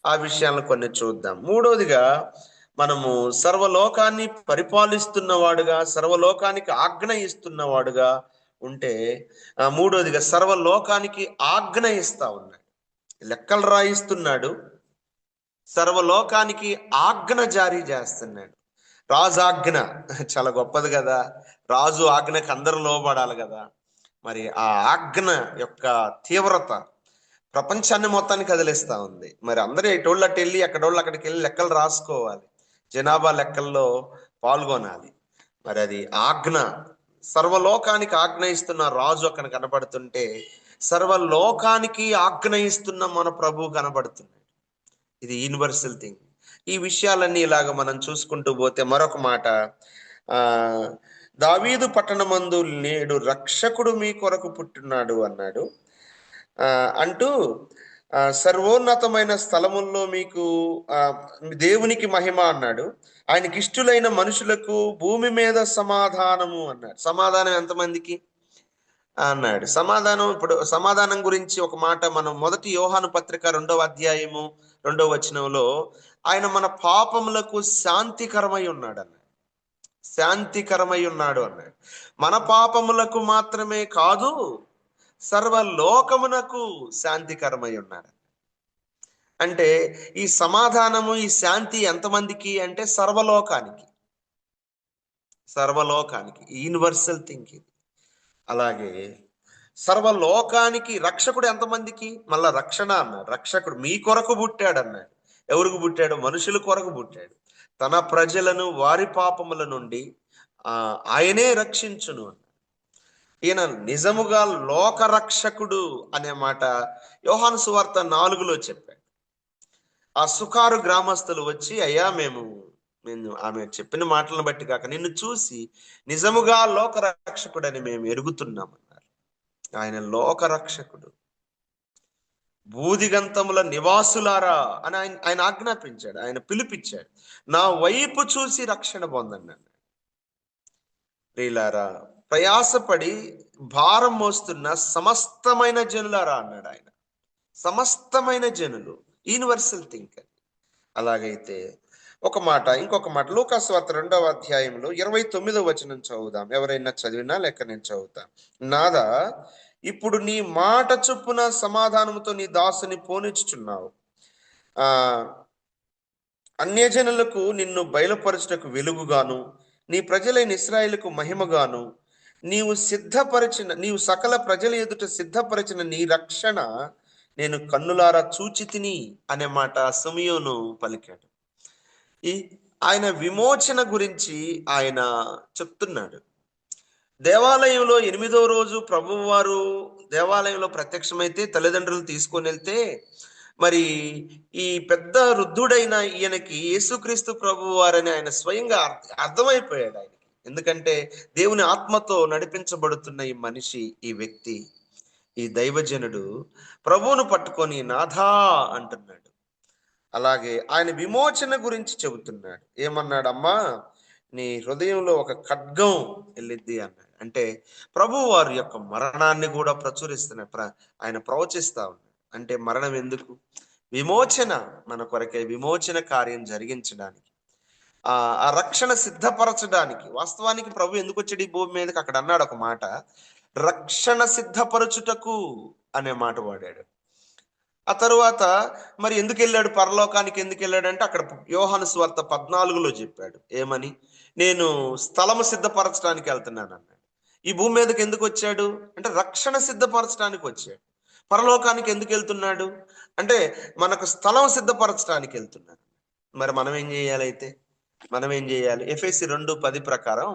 ఆ విషయాలను కొన్ని చూద్దాం. మూడవదిగా, మనము సర్వలోకాన్ని పరిపాలిస్తున్నవాడుగా, సర్వలోకానికి ఆజ్ఞ ఇస్తున్నవాడుగా ఉంటే, మూడవదిగా సర్వలోకానికి ఆజ్ఞ ఇస్తా ఉన్నాడు, లెక్కలు రాయిస్తున్నాడు, సర్వలోకానికి ఆజ్ఞ జారీ చేస్తున్నాడు. రాజు ఆజ్ఞ చాలా గొప్పది కదా, రాజు ఆజ్ఞకి అందరూ లోబడాలి కదా. మరి ఆ ఆజ్ఞ యొక్క తీవ్రత ప్రపంచాన్ని మొత్తాన్ని కదిలిస్తా ఉంది. మరి అందరూ ఎటోళ్ళు అటు వెళ్ళి, ఎక్కడోళ్ళు అక్కడికి వెళ్ళి లెక్కలు రాసుకోవాలి, జనాభా లెక్కల్లో పాల్గొనాలి. మరి అది ఆజ్ఞ, సర్వలోకానికి ఆజ్ఞ ఇస్తున్న రాజు అక్కడ కనబడుతుంటే, సర్వలోకానికి ఆజ్ఞ ఇస్తున్న మన ప్రభు కనబడుతున్నాడు. ఇది యూనివర్సల్ థింగ్. ఈ విషయాలన్నీ ఇలాగ మనం చూసుకుంటూ పోతే, మరొక మాట, దావీదు పట్టణమందు నేడు రక్షకుడు మీ కొరకు పుట్టున్నాడు అన్నాడు. అంటూ సర్వోన్నతమైన స్థలముల్లో మీకు దేవునికి మహిమ అన్నాడు. ఆయనకి ఇష్టులైన మనుషులకు భూమి మీద సమాధానము అన్నాడు. సమాధానం ఎంతమందికి అన్నాడు? సమాధానం, ఇప్పుడు సమాధానం గురించి ఒక మాట మనం మొదటి యోహాను పత్రిక 2వ అధ్యాయము 2వ వచనంలో, ఆయన మన పాపములకు శాంతికరమై ఉన్నాడు అన్నాడు. శాంతికరమై ఉన్నాడు అన్నాడు. మన పాపములకు మాత్రమే కాదు, సర్వలోకమునకు శాంతికరమై ఉన్నాడు. అంటే ఈ సమాధానము, ఈ శాంతి ఎంతమందికి అంటే సర్వలోకానికి, సర్వలోకానికి, యూనివర్సల్ థింకింగ్. అలాగే సర్వలోకానికి రక్షకుడు ఎంతమందికి? మళ్ళా రక్షణ అన్నాడు. రక్షకుడు మీ కొరకు పుట్టాడు అన్నాడు. ఎవరికి పుట్టాడు? మనుషుల కొరకు పుట్టాడు. తన ప్రజలను వారి పాపముల నుండి ఆయనే రక్షించును అన్నాడు. ఈయన నిజముగా లోక రక్షకుడు అనే మాట యోహాను సువార్త 4లో చెప్పాడు. ఆ సుకారు గ్రామస్తులు వచ్చి, అయ్యా మేము ఆమె చెప్పిన మాటలను బట్టి కాక నిన్ను చూసి నిజముగా లోక రక్షకుడని మేము ఎరుగుతున్నామన్నారు. ఆయన లోక రక్షకుడు. బూదిగంతముల నివాసులారా అని ఆయన ఆజ్ఞాపించాడు, ఆయన పిలిపించాడు. నా వైపు చూసి రక్షణ పొందండి అన్నాడు. ప్రియులారా, ప్రయాసపడి భారం మోస్తున్న సమస్తమైన జనులారా అన్నాడు ఆయన. సమస్తమైన జనులు, యూనివర్సల్ థింకర్. అలాగైతే ఒక మాట, ఇంకొక మాట, లూకాసు వార్త 2వ అధ్యాయంలో 29వ వచనం చదువుదాం. ఎవరైనా చదివినా లేక నేను చదువుతాను. నాదా, ఇప్పుడు నీ మాట చొప్పున సమాధానముతో నీ దాసుని పోనిచ్చుచున్నావు. అన్యజనులకు నిన్ను బయలుపరచుటకు వెలుగుగాను, నీ ప్రజలైన ఇశ్రాయేలుకు మహిమగాను నీవు సకల ప్రజల ఎదుట సిద్ధపరిచిన నీ రక్షణ నేను కన్నులారా చూచి తిని అనే మాట సిమియోను పలికాడు. ఆయన విమోచన గురించి ఆయన చెప్తున్నాడు. దేవాలయంలో 8వ రోజు ప్రభువు వారు దేవాలయంలో ప్రత్యక్షమైతే తల్లిదండ్రులు తీసుకొని వెళ్తే, మరి ఈ పెద్ద వృద్ధుడైన ఈయనకి యేసుక్రీస్తు ప్రభువు వారని ఆయన స్వయంగా అర్థమైపోయాడు ఆయనకి. ఎందుకంటే దేవుని ఆత్మతో నడిపించబడుతున్న ఈ మనిషి, ఈ వ్యక్తి, ఈ దైవజనుడు ప్రభువును పట్టుకొని నాథా అంటున్నాడు. అలాగే ఆయన విమోచన గురించి చెబుతున్నాడు. ఏమన్నాడు? అమ్మా, నీ హృదయంలో ఒక ఖడ్గం వెళ్ళిద్ది అన్నాడు. అంటే ప్రభువు వారి యొక్క మరణాన్ని కూడా ప్రచురిస్తున్నాడు, ఆయన ప్రవచిస్తా ఉన్నాడు. అంటే మరణం ఎందుకు? విమోచన, మన కొరకే విమోచన కార్యం జరిగించడానికి, ఆ రక్షణ సిద్ధపరచడానికి. వాస్తవానికి ప్రభు ఎందుకు వచ్చాడు ఈ భూమి మీదకి? అక్కడ అన్నాడు ఒక మాట, రక్షణ సిద్ధపరచుటకు అనే మాట వాడాడు. ఆ తరువాత మరి ఎందుకు వెళ్ళాడు పరలోకానికి? ఎందుకు వెళ్ళాడు అంటే అక్కడ యోహాను సువార్త 14లో చెప్పాడు. ఏమని? నేను స్థలము సిద్ధపరచడానికి వెళ్తున్నాను అన్నాడు. ఈ భూమి మీదకి ఎందుకు వచ్చాడు అంటే రక్షణ సిద్ధపరచడానికి వచ్చాడు. పరలోకానికి ఎందుకు వెళ్తున్నాడు అంటే మనకు స్థలం సిద్ధపరచడానికి వెళ్తున్నాడు. మరి మనం ఏం చేయాలైతే? మనం ఏం చేయాలి? ఎఫెసీ 2:10 ప్రకారం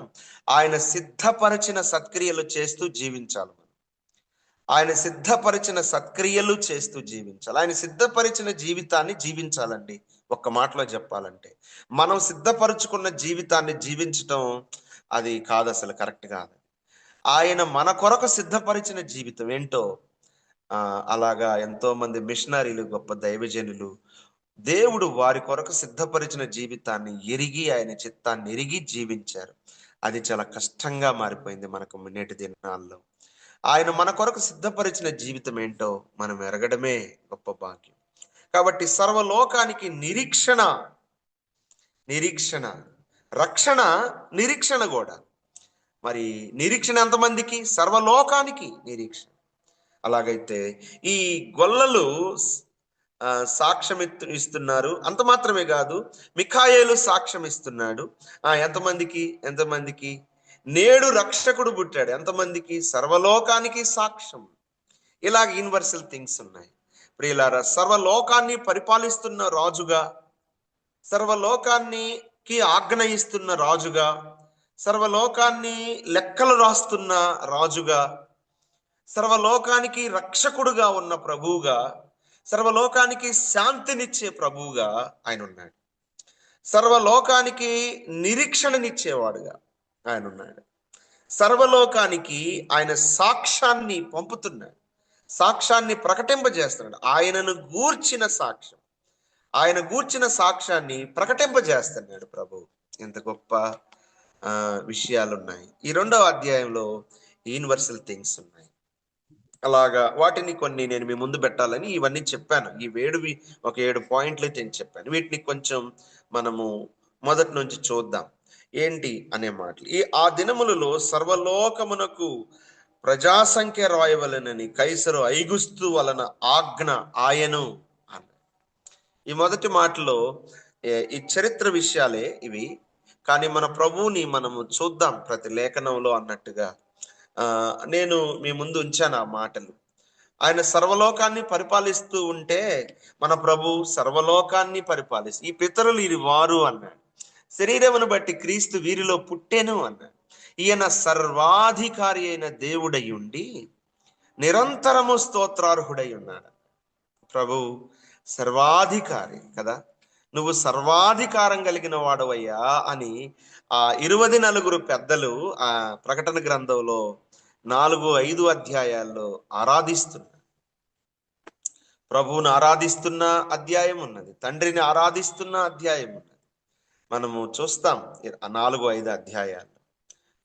ఆయన సిద్ధపరిచిన సత్క్రియలు చేస్తూ జీవించాలి. ఆయన సిద్ధపరిచిన సత్క్రియలు చేస్తూ జీవించాలి. ఆయన సిద్ధపరిచిన జీవితాన్ని జీవించాలండి. ఒక్క మాటలో చెప్పాలంటే మనం సిద్ధపరుచుకున్న జీవితాన్ని జీవించటం అది కాదు, అసలు కరెక్ట్ కాదు. ఆయన మన కొరకు సిద్ధపరిచిన జీవితం ఏంటో అలాగా ఎంతో మంది మిషనరీలు, గొప్ప దైవజనులు దేవుడు వారి కొరకు సిద్ధపరిచిన జీవితాన్ని ఎరిగి, ఆయన చిత్తాన్ని ఎరిగి జీవించారు. అది చాలా కష్టంగా మారిపోయింది మనకు నేటి దినాల్లో. ఆయన మన కొరకు సిద్ధపరిచిన జీవితం ఏంటో మనం ఎరగడమే గొప్ప భాగ్యం. కాబట్టి సర్వలోకానికి నిరీక్షణ, రక్షణ, నిరీక్షణ కూడా. మరి నిరీక్షణ ఎంతమందికి? సర్వలోకానికి నిరీక్షణ. అలాగైతే ఈ గొల్లలు సాక్ష్యం ఇస్తున్నారు. అంత మాత్రమే కాదు, మిఖాయేలు సాక్ష్యం ఇస్తున్నాడు. ఎంతమందికి? నేడు రక్షకుడు పుట్టాడు. ఎంతమందికి? సర్వలోకానికి సాక్ష్యం. ఇలాగ యూనివర్సల్ థింగ్స్ ఉన్నాయి. ప్రియులారా, సర్వలోకాన్ని పరిపాలిస్తున్న రాజుగా, సర్వలోకానికి ఆజ్ఞ ఇస్తున్న రాజుగా, సర్వలోకాన్ని లెక్కలు రాస్తున్న రాజుగా, సర్వలోకానికి రక్షకుడుగా ఉన్న ప్రభువుగా, సర్వలోకానికి శాంతినిచ్చే ప్రభువుగా ఆయన ఉన్నాడు. సర్వలోకానికి నిరీక్షణనిచ్చేవాడుగా ఆయన ఉన్నాడు. సర్వలోకానికి ఆయన సాక్ష్యాన్ని పంపుతున్నాడు, సాక్ష్యాన్ని ప్రకటింపజేస్తున్నాడు. ఆయనను గూర్చిన సాక్ష్యం, ఆయన గూర్చిన సాక్ష్యాన్ని ప్రకటింపజేస్తున్నాడు ప్రభు. ఎంత గొప్ప విషయాలు ఉన్నాయి. ఈ 2వ అధ్యాయంలో యూనివర్సల్ థింగ్స్ ఉన్నాయి. అలాగా వాటిని కొన్ని నేను మీ ముందు పెట్టాలని ఇవన్నీ చెప్పాను. ఈ 7 పాయింట్లు అయితే నేను చెప్పాను. వీటిని కొంచెం మనము మొదటి నుంచి చూద్దాం ఏంటి అనే మాటలు. ఆ దినములలో సర్వలోకమునకు ప్రజాసంఖ్య రాయవలనని కైసరు ఐగుస్తు వలన ఆజ్ఞ ఆయను అన్న. ఈ మొదటి మాటలో ఈ చరిత్ర విషయాలే ఇవి. కానీ మన ప్రభువుని మనము చూద్దాం ప్రతి లేఖనంలో అన్నట్టుగా. నేను మీ ముందు ఉంచాను ఆ మాటలు. ఆయన సర్వలోకాన్ని పరిపాలిస్తూ ఉంటే మన ప్రభు సర్వలోకాన్ని పరిపాలిస్తూ, ఈ పితరులు ఇది వారు అన్నాడు. శరీరమును బట్టి క్రీస్తు వీరిలో పుట్టెను అన్నాడు. ఈయన సర్వాధికారి అయిన దేవుడై ఉండి నిరంతరము స్తోత్రార్హుడై ఉన్నాడు. ప్రభు సర్వాధికారి కదా, నువ్వు సర్వాధికారం కలిగిన వాడవయ్యా అని 24 పెద్దలు ఆ ప్రకటన గ్రంథంలో 4-5 అధ్యాయాల్లో ఆరాధిస్తున్నారు. ప్రభువును ఆరాధిస్తున్న అధ్యాయం ఉన్నది, తండ్రిని ఆరాధిస్తున్న అధ్యాయం ఉన్నది. మనము చూస్తాం 4-5 అధ్యాయాలు.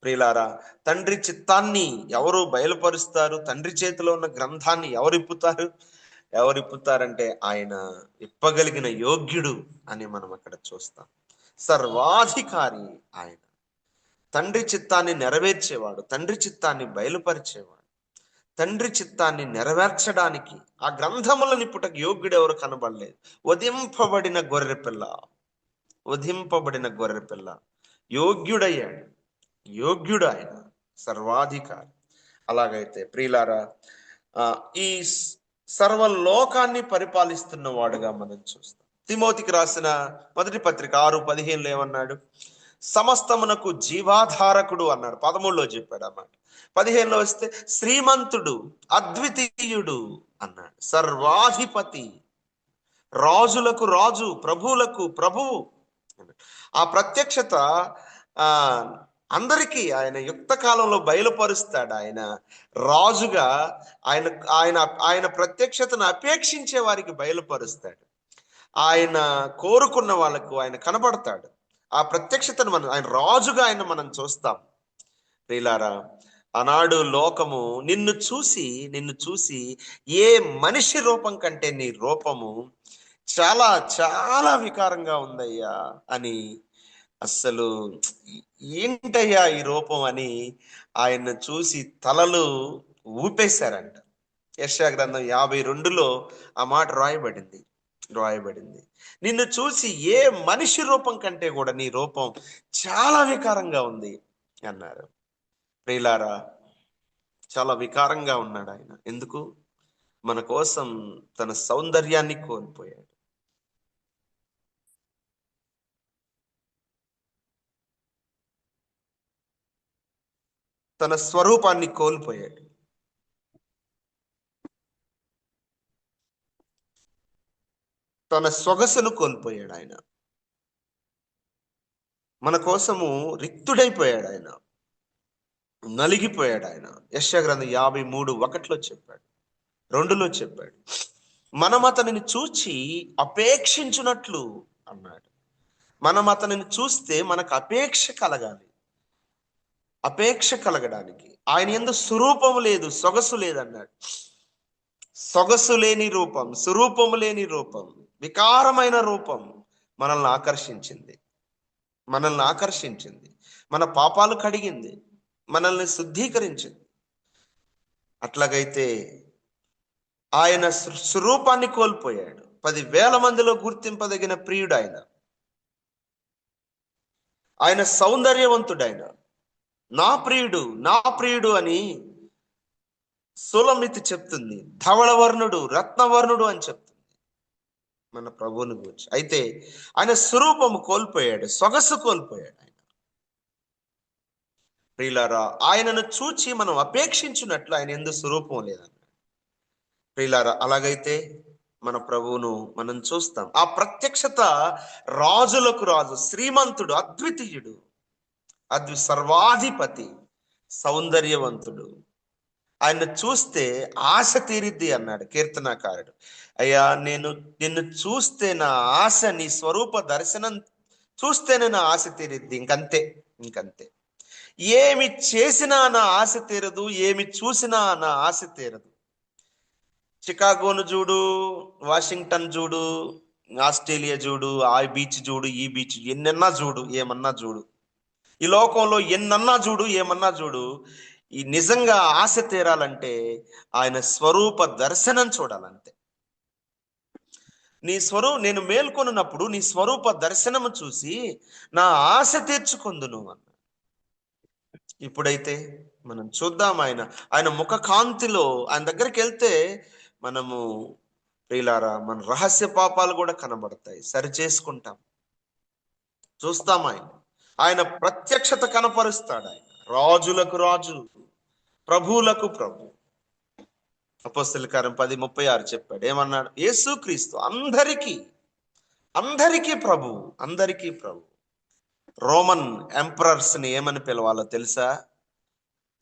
ప్రియులారా, తండ్రి చిత్తాన్ని ఎవరు బయలుపరుస్తారు? తండ్రి చేతిలో ఉన్న గ్రంథాన్ని ఎవరు ఇప్పుతారంటే ఆయన ఇప్పగలిగిన యోగ్యుడు అని మనం అక్కడ చూస్తాం. సర్వాధికారి ఆయన, తండ్రి చిత్తాన్ని నెరవేర్చేవాడు, తండ్రి చిత్తాన్ని బయలుపరిచేవాడు, తండ్రి చిత్తాన్ని నెరవేర్చడానికి ఆ గ్రంథములను ఇప్పుటకు యోగ్యుడు ఎవరు కనబడలేదు. వధింపబడిన గొర్రెపిల్ల యోగ్యుడయ్యాడు. యోగ్యుడు ఆయన, సర్వాధికారి. అలాగైతే ప్రియులారా, ఈ సర్వలోకాన్ని పరిపాలిస్తున్న వాడుగా మనం చూస్తాం. తిమోతికి రాసిన మొదటి పత్రిక 6:15 ఏమన్నాడు? సమస్తమునకు జీవాధారకుడు అన్నాడు. 13లో చెప్పాడు అన్నమాట. 15లో వస్తే శ్రీమంతుడు, అద్వితీయుడు అన్నాడు. సర్వాధిపతి, రాజులకు రాజు, ప్రభువులకు ప్రభువు. ఆ ప్రత్యక్షత అందరికీ ఆయన యుక్త కాలంలో బయలుపరుస్తాడు. ఆయన రాజుగా ఆయన ప్రత్యక్షతను అపేక్షించే వారికి బయలుపరుస్తాడు. ఆయన కోరుకున్న వాళ్ళకు ఆయన కనబడతాడు. ఆ ప్రత్యక్షతను ఆయన రాజుగా మనం చూస్తాం. ప్రియులారా, ఆనాడు లోకము నిన్ను చూసి ఏ మనిషి రూపం కంటే నీ రూపము చాలా చాలా వికారంగా ఉందయ్యా అని, అస్సలు ఏంటయ్యా ఈ రూపం అని ఆయన చూసి తలలు ఊపేశారంట. యెషయా గ్రంథం 52లో ఆ మాట రాయబడింది. నిన్ను చూసి ఏ మనిషి రూపం కంటే కూడా నీ రూపం చాలా వికారంగా ఉంది అన్నారు. ప్రియులారా, చాలా వికారంగా ఉన్నాడు ఆయన. ఎందుకు? మన కోసం తన సౌందర్యాన్ని కోల్పోయాడు. తన స్వరూపాన్ని కోల్పోయాడు. తన సొగసును కోల్పోయాడు. ఆయన మన కోసము రిక్తుడైపోయాడు. ఆయన నలిగిపోయాడు. ఆయన యెషయా గ్రంథం 53:1 చెప్పాడు, 2 చెప్పాడు. మనం అతనిని చూచి అపేక్షించున్నట్లు అన్నాడు. మనం అతనిని చూస్తే మనకు అపేక్ష కలగాలి. అపేక్ష కలగడానికి ఆయన యందు స్వరూపము లేదు, సొగసు లేదన్నాడు. సొగసు లేని రూపం, స్వరూపము లేని రూపం, వికారమైన రూపం మనల్ని ఆకర్షించింది. మనల్ని ఆకర్షించింది. మన పాపాలు కడిగింది, మనల్ని శుద్ధీకరించింది. అట్లాగైతే ఆయన స్వరూపాన్ని కోల్పోయాడు. 10,000 మందిలో గుర్తింపదగిన ప్రియుడు ఆయన. ఆయన సౌందర్యవంతుడైన నా ప్రియుడు, నా ప్రియుడు అని సులమితి చెప్తుంది. ధవళవర్ణుడు, రత్నవర్ణుడు అని చెప్తుంది మన ప్రభువుని గురించి. అయితే ఆయన స్వరూపము కోల్పోయాడు, సొగసు కోల్పోయాడు. ఆయన ప్రియులారా, ఆయనను చూచి మనం అపేక్షించినట్లు ఆయన యందు స్వరూపం లేదన్నాడు. ప్రియులారా, అలాగైతే మన ప్రభువును మనం చూస్తాం. ఆ ప్రత్యక్షత రాజులకు రాజు, శ్రీమంతుడు, అద్వితీయుడు, సర్వాధిపతి, సౌందర్యవంతుడు. ఆయన చూస్తే ఆశ తీరిద్ది అన్నాడు కీర్తనాకారుడు. అయ్యా, నిన్ను చూస్తే నా ఆశ, నీ స్వరూప దర్శనం చూస్తేనే నా ఆశ తీరిద్ది. ఇంకంతే. ఏమి చేసినా నా ఆశ తీరదు, ఏమి చూసినా నా ఆశ తీరదు. చికాగోను చూడు, వాషింగ్టన్ చూడు, ఆస్ట్రేలియా చూడు, ఆ బీచ్ చూడు, ఈ బీచ్, ఎన్నన్నా చూడు, ఏమన్నా చూడు, ఈ లోకంలో ఎన్నన్నా చూడు, ఏమన్నా చూడు, ఈ నిజంగా ఆశ తీరాలంటే ఆయన స్వరూప దర్శనం చూడాలంతే. నేను మేల్కొన్నప్పుడు నీ స్వరూప దర్శనము చూసి నా ఆశ తీర్చుకుందును అన్న. ఇప్పుడైతే మనం చూద్దాం ఆయన ముఖ కాంతిలో ఆయన దగ్గరికి వెళ్తే మనము ప్రియులారా మన రహస్య పాపాలు కూడా కనబడతాయి, సరి చేసుకుంటాం, చూస్తాం. ఆయన ప్రత్యక్షత కనపరుస్తాడు. ఆయన రాజులకు రాజు, ప్రభువులకు ప్రభు. అపోస్తలుల కార్యం 10:36 చెప్పాడు. ఏమన్నాడు? యేసుక్రీస్తు అందరికీ ప్రభువు, అందరికీ ప్రభు. రోమన్ ఎంపరర్స్ ని ఏమని పిలవాలో తెలుసా?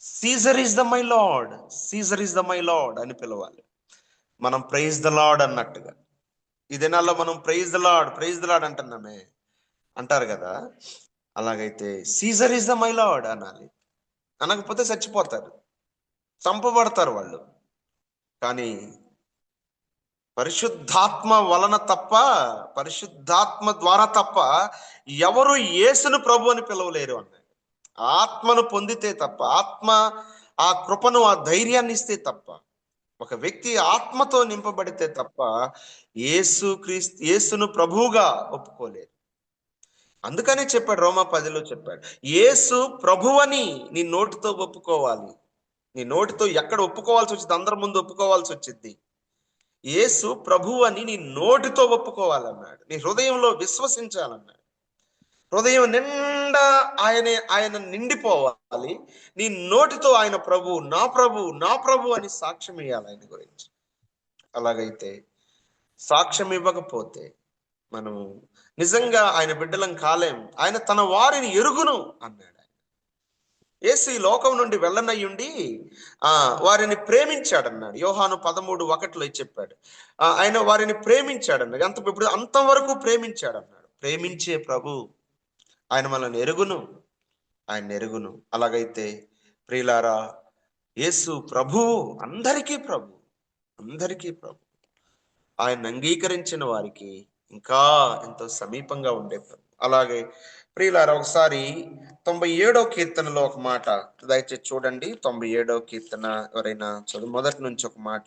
Caesar is the my lord, Caesar is the my lord అని పిలవాలి. మనం ప్రైజ్ ద లార్డ్ అన్నట్టుగా ఈ దినాల్లో మనం ప్రైజ్ ద లార్డ్ అంటున్నామే, అంటారు కదా. అలాగైతే Caesar is the my lord అనాలి. అనకపోతే చచ్చిపోతారు, చంపబడతారు వాళ్ళు. కానీ పరిశుద్ధాత్మ వలన తప్ప, పరిశుద్ధాత్మ ద్వారా తప్ప ఎవరు యేసును ప్రభు అని పిలవలేరు అన్నాడు. ఆత్మను పొందితే తప్ప, ఆత్మ ఆ కృపను, ఆ ధైర్యాన్ని ఇస్తే తప్ప, ఒక వ్యక్తి ఆత్మతో నింపబడితే తప్ప యేసును ప్రభువుగా ఒప్పుకోలేరు. అందుకనే చెప్పాడు, రోమా 10లో చెప్పాడు, యేసు ప్రభువని నీ నోటితో ఒప్పుకోవాలి. నీ నోటితో ఎక్కడ ఒప్పుకోవాల్సి వచ్చింది, అందరి ముందు ఒప్పుకోవాల్సి వచ్చింది. యేసు ప్రభువు అని నీ నోటితో ఒప్పుకోవాలన్నాడు. నీ హృదయంలో విశ్వసించాలన్నాడు. హృదయం నిండా ఆయన నిండిపోవాలి. నీ నోటితో ఆయన ప్రభు, నా ప్రభు, నా ప్రభు అని సాక్ష్యం ఇవ్వాలి ఆయన గురించి. అలాగైతే సాక్ష్యం ఇవ్వకపోతే మనం నిజంగా ఆయన బిడ్డలం కాలేం. ఆయన తన వారిని ఎరుగును అన్నాడు. యేసు ఈ లోకం నుండి వెళ్ళనయ్యుండి వారిని ప్రేమించాడన్నాడు. యోహాను 13:1 చెప్పాడు. ఆయన వారిని ప్రేమించాడన్నాడు. ఇప్పుడు అంతవరకు ప్రేమించాడన్నాడు. ప్రేమించే ప్రభు ఆయన మనల్ని ఎరుగును, ఆయన ఎరుగును. అలాగైతే ప్రియులారా, యేసు ప్రభువు, అందరికీ ప్రభు, అందరికీ ప్రభు. ఆయన అంగీకరించిన వారికి ఇంకా ఎంతో సమీపంగా ఉండే ప్రభు. అలాగే ప్రియులారా, ఒకసారి 97వ కీర్తనలో ఒక మాట దయచేసి చూడండి. 97వ కీర్తన ఎవరైనా చదువు, మొదటి నుంచి ఒక మాట.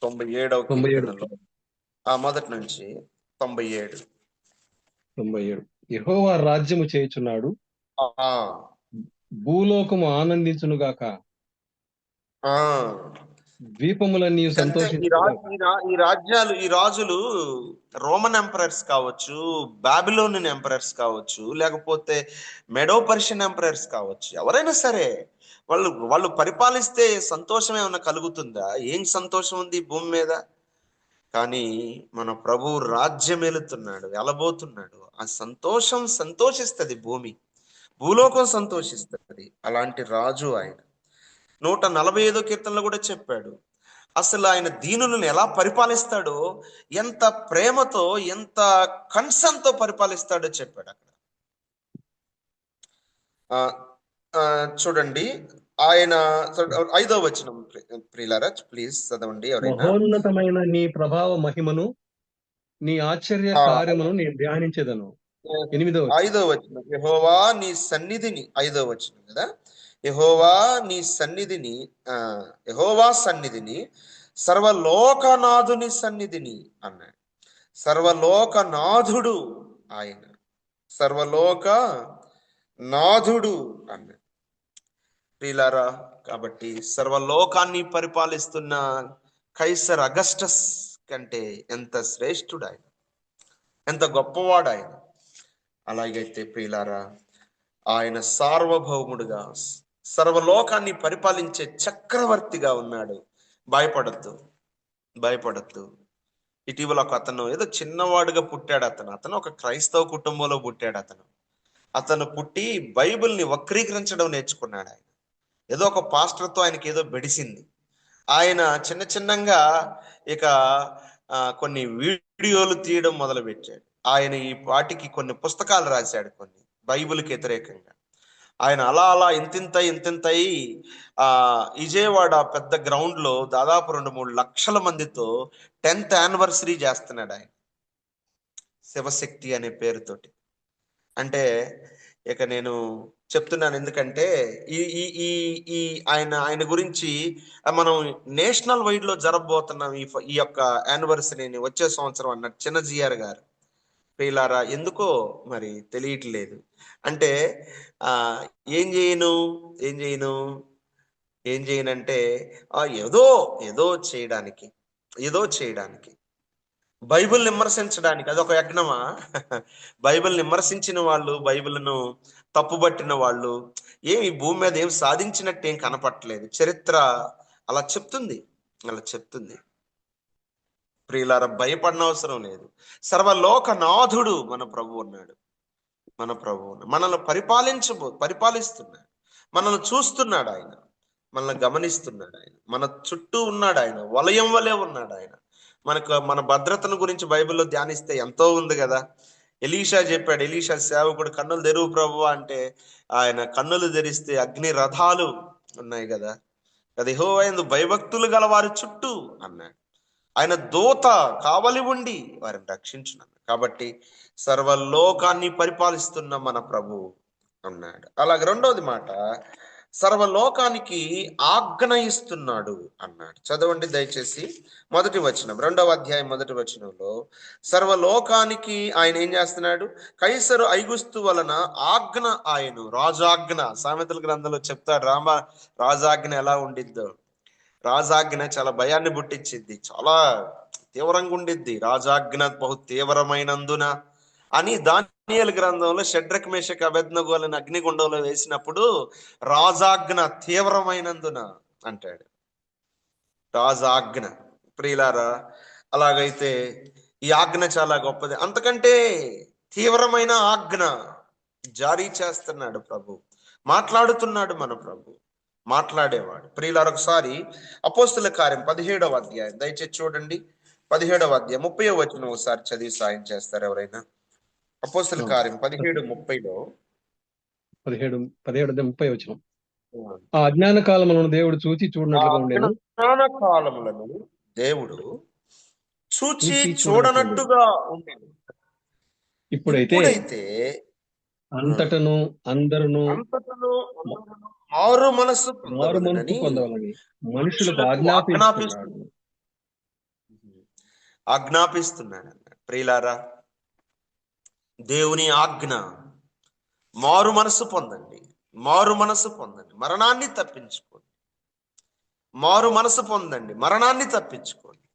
97వ కీర్తనలో మొదటి నుంచి 97. యెహోవా రాజ్యము చేయుచున్నాడు, భూలోకము ఆనందించునుగాక. ద్వీపములన్నీ ఇంకంతే. ఈ రాజులు రోమన్ ఎంపరర్స్ కావచ్చు, బాబిలోనియన్ ఎంపరర్స్ కావచ్చు, లేకపోతే మెడో పర్షియన్ ఎంపరర్స్ కావచ్చు, ఎవరైనా సరే వాళ్ళు పరిపాలిస్తే సంతోషం ఏమైనా కలుగుతుందా? ఏం సంతోషం ఉంది ఈ భూమి మీద? కానీ మన ప్రభు రాజ్యం ఏలుతున్నాడు, వెళ్ళబోతున్నాడు. ఆ సంతోషిస్తుంది భూలోకం సంతోషిస్తుంది. అలాంటి రాజు ఆయన. 145 కీర్తనలో కూడా చెప్పాడు, అసలు ఆయన దీనులను ఎలా పరిపాలిస్తాడో, ఎంత ప్రేమతో, ఎంత కన్సర్న్తో పరిపాలిస్తాడో చెప్పాడు అక్కడ. చూడండి, ఆయన 5వ వచనం ప్రియులారా, ప్లీజ్ చదవండి ఎవరైనా. మహోన్నతమైన నీ ప్రభావ మహిమను, నీ ఆశ్చర్య కార్యమును నేను ధ్యానించేదను. 8వ 5వ వచనం, యెహోవా నీ సన్నిధిని, 5వ వచనం కదా, యెహోవా సన్నిధిని సర్వలోకనాథుని సన్నిధిని అన్నాడు. సర్వలోకనాథుడు ఆయన, సర్వలోకనాథుడు అన్నాడు. ప్రియులారా, కాబట్టి సర్వలోకాన్ని పరిపాలిస్తున్న కైసర్ అగస్టస్ కంటే ఎంత శ్రేష్ఠుడు ఆయన, ఎంత గొప్పవాడు ఆయన. అలాగైతే ప్రియులారా, ఆయన సార్వభౌముడుగా సర్వలోకాన్ని పరిపాలించే చక్రవర్తిగా ఉన్నాడు. భయపడద్దు. ఇటీవల ఒక అతను ఏదో చిన్నవాడుగా పుట్టాడు. అతను ఒక క్రైస్తవ కుటుంబంలో పుట్టాడు. అతను పుట్టి బైబిల్ని వక్రీకరించడం నేర్చుకున్నాడు. ఆయన ఏదో ఒక పాస్టర్తో ఆయనకి ఏదో బెడిసింది. ఆయన చిన్నగా ఇక కొన్ని వీడియోలు తీయడం మొదలు పెట్టాడు. ఆయన ఈ పాటికి కొన్ని పుస్తకాలు రాశాడు, కొన్ని బైబిల్కి వ్యతిరేకంగా. ఆయన అలా ఇంతింతయి విజయవాడ పెద్ద గ్రౌండ్ లో దాదాపు 2-3 లక్షల మందితో 10th యానివర్సరీ చేస్తున్నాడు ఆయన, శివశక్తి అనే పేరుతోటి. అంటే ఇక నేను చెప్తున్నాను ఎందుకంటే ఈ ఆయన గురించి మనం నేషనల్ వైడ్ లో జరగబోతున్నాం ఈ యొక్క యానివర్సరీని వచ్చే సంవత్సరం అన్నట్టు చిన్నజీఆర్ గారు. ప్రియులారా, ఎందుకో మరి తెలియట్లేదు. అంటే ఏం చేయనంటే ఏదో చేయడానికి బైబిల్ విమర్శించడానికి అదొక యజ్ఞమా? బైబిల్ విమర్శించిన వాళ్ళు, బైబిల్ను తప్పుబట్టిన వాళ్ళు ఈ భూమి మీద ఏం సాధించినట్టు ఏం కనపట్టలేదు. చరిత్ర అలా చెప్తుంది. ప్రియులారా, భయపడిన అవసరం లేదు. సర్వలోకనాథుడు మన ప్రభు ఉన్నాడు. మనల్ని పరిపాలిస్తున్నాడు. మనల్ని చూస్తున్నాడు ఆయన, మనల్ని గమనిస్తున్నాడు ఆయన, మన చుట్టూ ఉన్నాడు ఆయన, వలయం వలె ఉన్నాడు ఆయన. మన భద్రతను గురించి బైబిల్లో ధ్యానిస్తే ఎంతో ఉంది కదా. ఎలీషా చెప్పాడు, ఎలీషా సేవకుడు, కన్నులు తెరువు ప్రభువా అంటే ఆయన కన్నులు తెరిస్తే అగ్ని రథాలు ఉన్నాయి కదా. యెహోవా యందు భయభక్తులు గల వారి చుట్టూ అన్నాడు. ఆయన దూత కావలి ఉండి వారిని రక్షించున్నాడు. కాబట్టి సర్వలోకాన్ని పరిపాలిస్తున్న మన ప్రభు అన్నాడు. అలాగే 2వది మాట, సర్వలోకానికి ఆజ్ఞ ఇస్తున్నాడు అన్నాడు. చదవండి దయచేసి 1వ వచనం, 2వ అధ్యాయం 1వ వచనంలో సర్వలోకానికి ఆయన ఏం చేస్తున్నాడు? కైసరు ఐగుస్తు వలన ఆజ్ఞ, ఆయన రాజాజ్ఞ. సామెతల గ్రంథంలో చెప్తాడు రాజాజ్ఞ ఎలా ఉండిద్దో. రాజాజ్ఞ చాలా భయాన్ని పుట్టించిద్ది, చాలా తీవ్రంగా ఉండిద్ది. రాజాజ్ఞ బహు తీవ్రమైనందున అని దానియేలు గ్రంథంలో షడ్రక్ మేషక్ అబేద్నెగోలను అగ్నిగుండంలో వేసినప్పుడు రాజాజ్ఞ తీవ్రమైనందున అంటాడు. రాజాజ్ఞ. ప్రియులారా, అలాగైతే ఈ ఆజ్ఞ చాలా గొప్పది. అంతకంటే తీవ్రమైన ఆజ్ఞ జారీ చేస్తున్నాడు ప్రభు, మాట్లాడుతున్నాడు మన ప్రభు, మాట్లాడేవాడు. ప్రియులారా, ఒకసారి అపోస్తుల కార్యం 17వ అధ్యాయం దయచేసి చూడండి. 17వ అధ్యాయం 30వ వచనం ఒకసారి చదివి సాయం చేస్తారు ఎవరైనా. అపోస్తుల కార్యం 17:30లో 17:30 వచనం. ఆ అజ్ఞాన కాలములను దేవుడు చూచి చూడనట్లుగా ఉండేను. అజ్ఞాన కాలములను దేవుడు చూచి చూడనట్టుగా ఉండేను. ఇప్పుడైతే అంతటను అందరును మారు మనసు పొందవాలని మనుషులకు ఆజ్ఞాపిస్తున్నాడు. ప్రియులారా, దేవుని ఆజ్ఞ, మారు మనసు పొందండి, మరణాన్ని తప్పించుకోండి. మారు మనసు పొందండి, మరణాన్ని తప్పించుకోండి.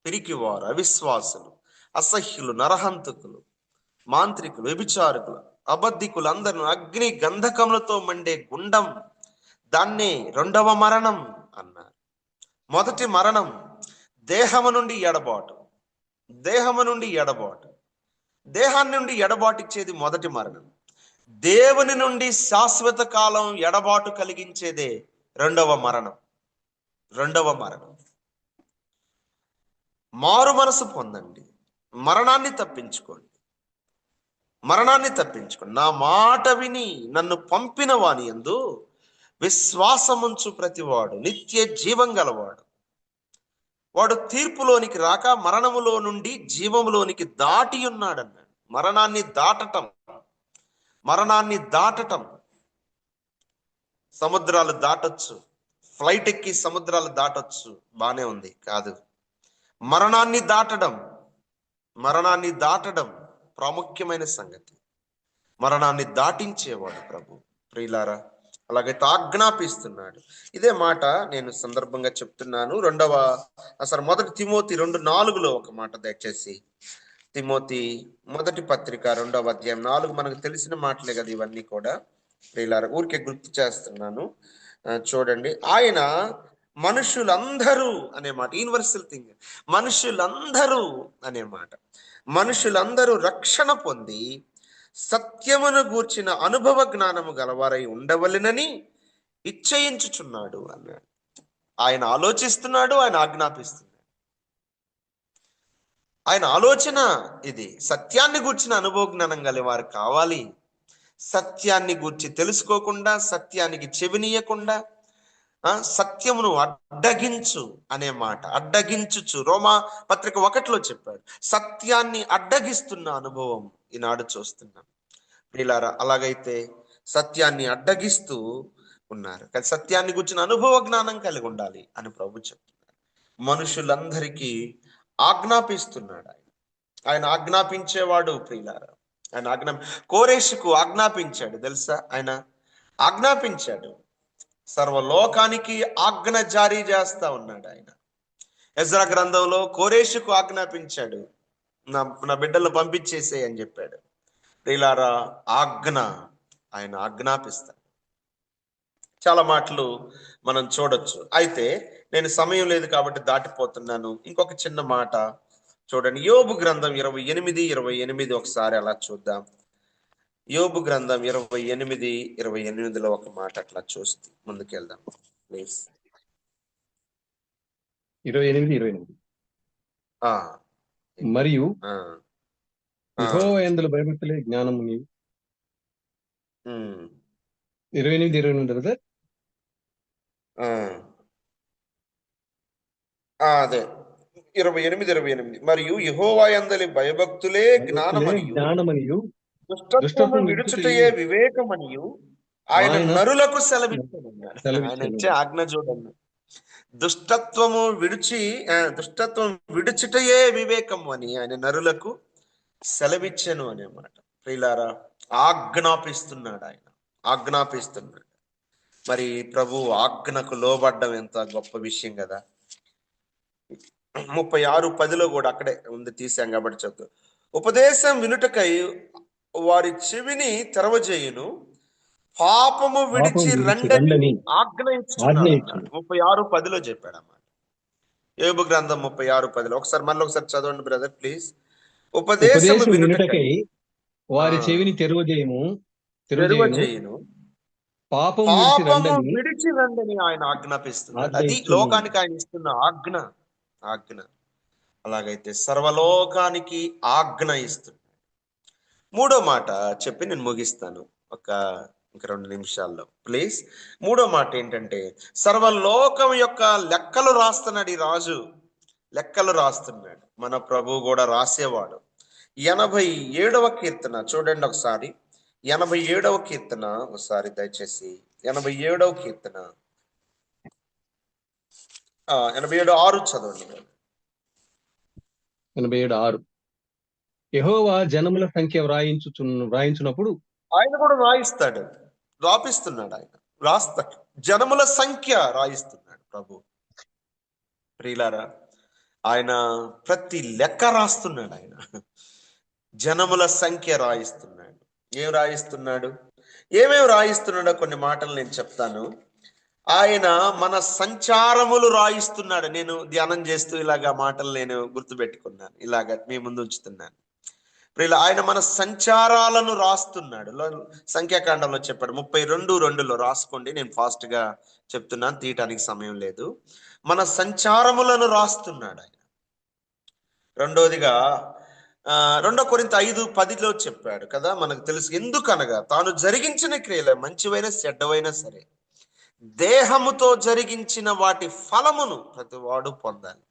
పిరికివారు, అవిశ్వాసులు, అసహ్యులు, నరహంతకులు, మాంత్రికులు, వ్యభిచారకులు, అబద్ధికులు అందరూ అగ్ని గంధకములతో మండే గుండం, దాన్నే రెండవ మరణం అన్నారు. మొదటి మరణం దేహము నుండి ఎడబాటు. దేహము నుండి ఎడబాటు, దేహాన్ని నుండి ఎడబాటిచ్చేది మొదటి మరణం. దేవుని నుండి శాశ్వత కాలం ఎడబాటు కలిగించేదే రెండవ మరణం. రెండవ మరణం. మారు మనసు పొందండి, మరణాన్ని తప్పించుకోండి. మరణాన్ని తప్పించుకోండి. నా మాట విని నన్ను పంపిన వాని యందు విశ్వాసముంచు ప్రతివాడు నిత్య జీవం గలవాడు. వాడు తీర్పులోనికి రాక మరణములో నుండి జీవములోనికి దాటి ఉన్నాడన్నాడు. మరణాన్ని దాటటం, మరణాన్ని దాటటం. సముద్రాలు దాటొచ్చు, ఫ్లైట్ ఎక్కి సముద్రాలు దాటొచ్చు, బానే ఉంది. కాదు, మరణాన్ని దాటడం, మరణాన్ని దాటడం ప్రాముఖ్యమైన సంగతి. మరణాన్ని దాటించేవాడు ప్రభు. ప్రియులారా, అలాగైతే ఆజ్ఞాపిస్తున్నాడు. ఇదే మాట నేను సందర్భంగా చెప్తున్నాను. మొదటి తిమోతి 2:4 ఒక మాట, దయచేసి తిమోతి మొదటి పత్రిక 2వ అధ్యాయం 4. మనకు తెలిసిన మాటలే కదా ఇవన్నీ కూడా. ప్రియులారా, ఊరికే గుర్తు చేస్తున్నాను, చూడండి. ఆయన మనుషులందరూ అనే మాట, యూనివర్సల్ థింగ్, మనుషులందరూ అనే మాట. మనుషులందరూ రక్షణ పొంది సత్యమును గూర్చిన అనుభవ జ్ఞానము గలవారై ఉండవలెనని ఇచ్చయించుచున్నాడు అన్నాడు. ఆయన ఆలోచిస్తున్నాడు, ఆయన ఆజ్ఞాపిస్తున్నాడు. ఆయన ఆలోచన ఇది. సత్యాన్ని గూర్చిన అనుభవ జ్ఞానం గలవారు కావాలి. సత్యాన్ని గూర్చి తెలుసుకోకుండా, సత్యానికి చెవినీయకుండా, సత్యమును అడ్డగించు అనే మాట, అడ్డగించుచు రోమా పత్రిక 1లో చెప్పాడు. సత్యాన్ని అడ్డగిస్తున్న అనుభవం ఈనాడు చూస్తున్నాం. ప్రియులారా, అలాగైతే సత్యాన్ని అడ్డగిస్తూ ఉన్నారు. కానీ సత్యాన్ని గుర్చిన అనుభవ జ్ఞానం కలిగి ఉండాలి అని ప్రభు చెప్తున్నారు. మనుషులందరికీ ఆజ్ఞాపిస్తున్నాడు ఆయన. ఆయన ఆజ్ఞాపించేవాడు. ప్రియులారా, ఆయన కోరేషుకు ఆజ్ఞాపించాడు, తెలుసా? ఆయన ఆజ్ఞాపించాడు. సర్వలోకానికి ఆజ్ఞ జారీ చేస్తా ఉన్నాడు ఆయన. ఎజ్రా గ్రంథంలో కోరేషుకు ఆజ్ఞాపించాడు, నా బిడ్డలను పంపించేసే అని చెప్పాడు. ప్రియులారా, ఆజ్ఞ, ఆయన ఆజ్ఞాపిస్తాడు. చాలా మాటలు మనం చూడొచ్చు. అయితే నేను సమయం లేదు కాబట్టి దాటిపోతున్నాను. ఇంకొక చిన్న మాట చూడండి. యోబు గ్రంథం 28:28 ఒకసారి అలా చూద్దాం. యోబు గ్రంథం 28:28 ఒక మాట అట్లా చూస్తే ముందుకెళ్దాం ప్లీజ్. 28:28 మరియు యెహోవా యందు భయభక్తులే జ్ఞానము నీవు. 28:28 కదా. అదే 28:28 మరియు యెహోవా యందలి భయభక్తులే జ్ఞానమనియు దుష్టత్వము విడుచుటయే వివేకమనియు ఆయన నరులకు సెలవిచ్చాడు. ఆయన ఇచ్చే ఆజ్ఞ చూడండి. దుష్టత్వం విడుచుటయే వివేకము అని ఆయన నరులకు సెలవిచ్చాను అనే మాట. ప్రియులారా, ఆజ్ఞాపిస్తున్నాడు ఆయన, ఆజ్ఞాపిస్తున్నాడు. మరి ప్రభు ఆజ్ఞకు లోబడ్డం ఎంత గొప్ప విషయం కదా. 36:10 కూడా అక్కడే ఉంది, తీసాం కాబట్టి చదువు. ఉపదేశం వినుటకై వారి చెవిని తెరవజేయును, పాపము విడిచి రండని ఆజ్ఞ ఇస్తున్నాడు. 36:10 చెప్పాడు అన్నమాట. యోబు గ్రంథం 36:10 మళ్ళీ ఒకసారి చదవండి బ్రదర్ ప్లీజ్. ఉపదేశము వినుటకై వారి చెవిని తెరవజేయును, పాపము విడిచి రండని ఆయన ఆజ్ఞాపిస్తున్నాడు. అది లోకానికి ఆయన ఇస్తున్న ఆజ్ఞ. అలాగైతే సర్వలోకానికి ఆజ్ఞ ఇస్తున్నాడు. మూడో మాట చెప్పి నేను ముగిస్తాను ఇంక 2 నిమిషాల్లో ప్లీజ్. మూడో మాట ఏంటంటే, సర్వలోకం యొక్క లెక్కలు రాస్తున్నాడు ఈ రాజు. లెక్కలు రాస్తున్నాడు. మన ప్రభు కూడా రాసేవాడు. 87వ కీర్తన చూడండి ఒకసారి. 87వ కీర్తన ఒకసారి దయచేసి. 87వ కీర్తన 87:6 చదవండి. 87:6 యెహోవా జనముల సంఖ్య వ్రాయించునప్పుడు ఆయన కూడా రాయిస్తున్నాడు. ఆయన రాస్తాడు. జనముల సంఖ్య రాయిస్తున్నాడు. ప్రభు. ప్రియులారా, ఆయన ప్రతి లెక్క రాస్తున్నాడు. ఆయన జనముల సంఖ్య రాయిస్తున్నాడు. ఏం రాయిస్తున్నాడు, ఏమేమి రాయిస్తున్నాడో కొన్ని మాటలు నేను చెప్తాను. ఆయన మన సంచారములు రాయిస్తున్నాడు. నేను ధ్యానం చేస్తూ ఇలాగా మాటలు నేను గుర్తుపెట్టుకున్నాను, ఇలాగ మీ ముందు ఉంచుతున్నాను. ప్రియుల, ఆయన మన సంచారాలను రాస్తున్నాడు. సంఖ్యాకాండంలో చెప్పాడు, 32:2 రాసుకోండి. నేను ఫాస్ట్ గా చెప్తున్నాను, తీయటానికి సమయం లేదు. మన సంచారములను రాస్తున్నాడు ఆయన. రెండోదిగా 2 కొరింథీ 5:10 చెప్పాడు కదా, మనకు తెలుసు. ఎందుకనగా తాను జరిగించిన క్రియలు మంచివైన చెడ్డవైనా సరే దేహముతో జరిగించిన వాటి ఫలమును ప్రతి వాడు పొందాలి.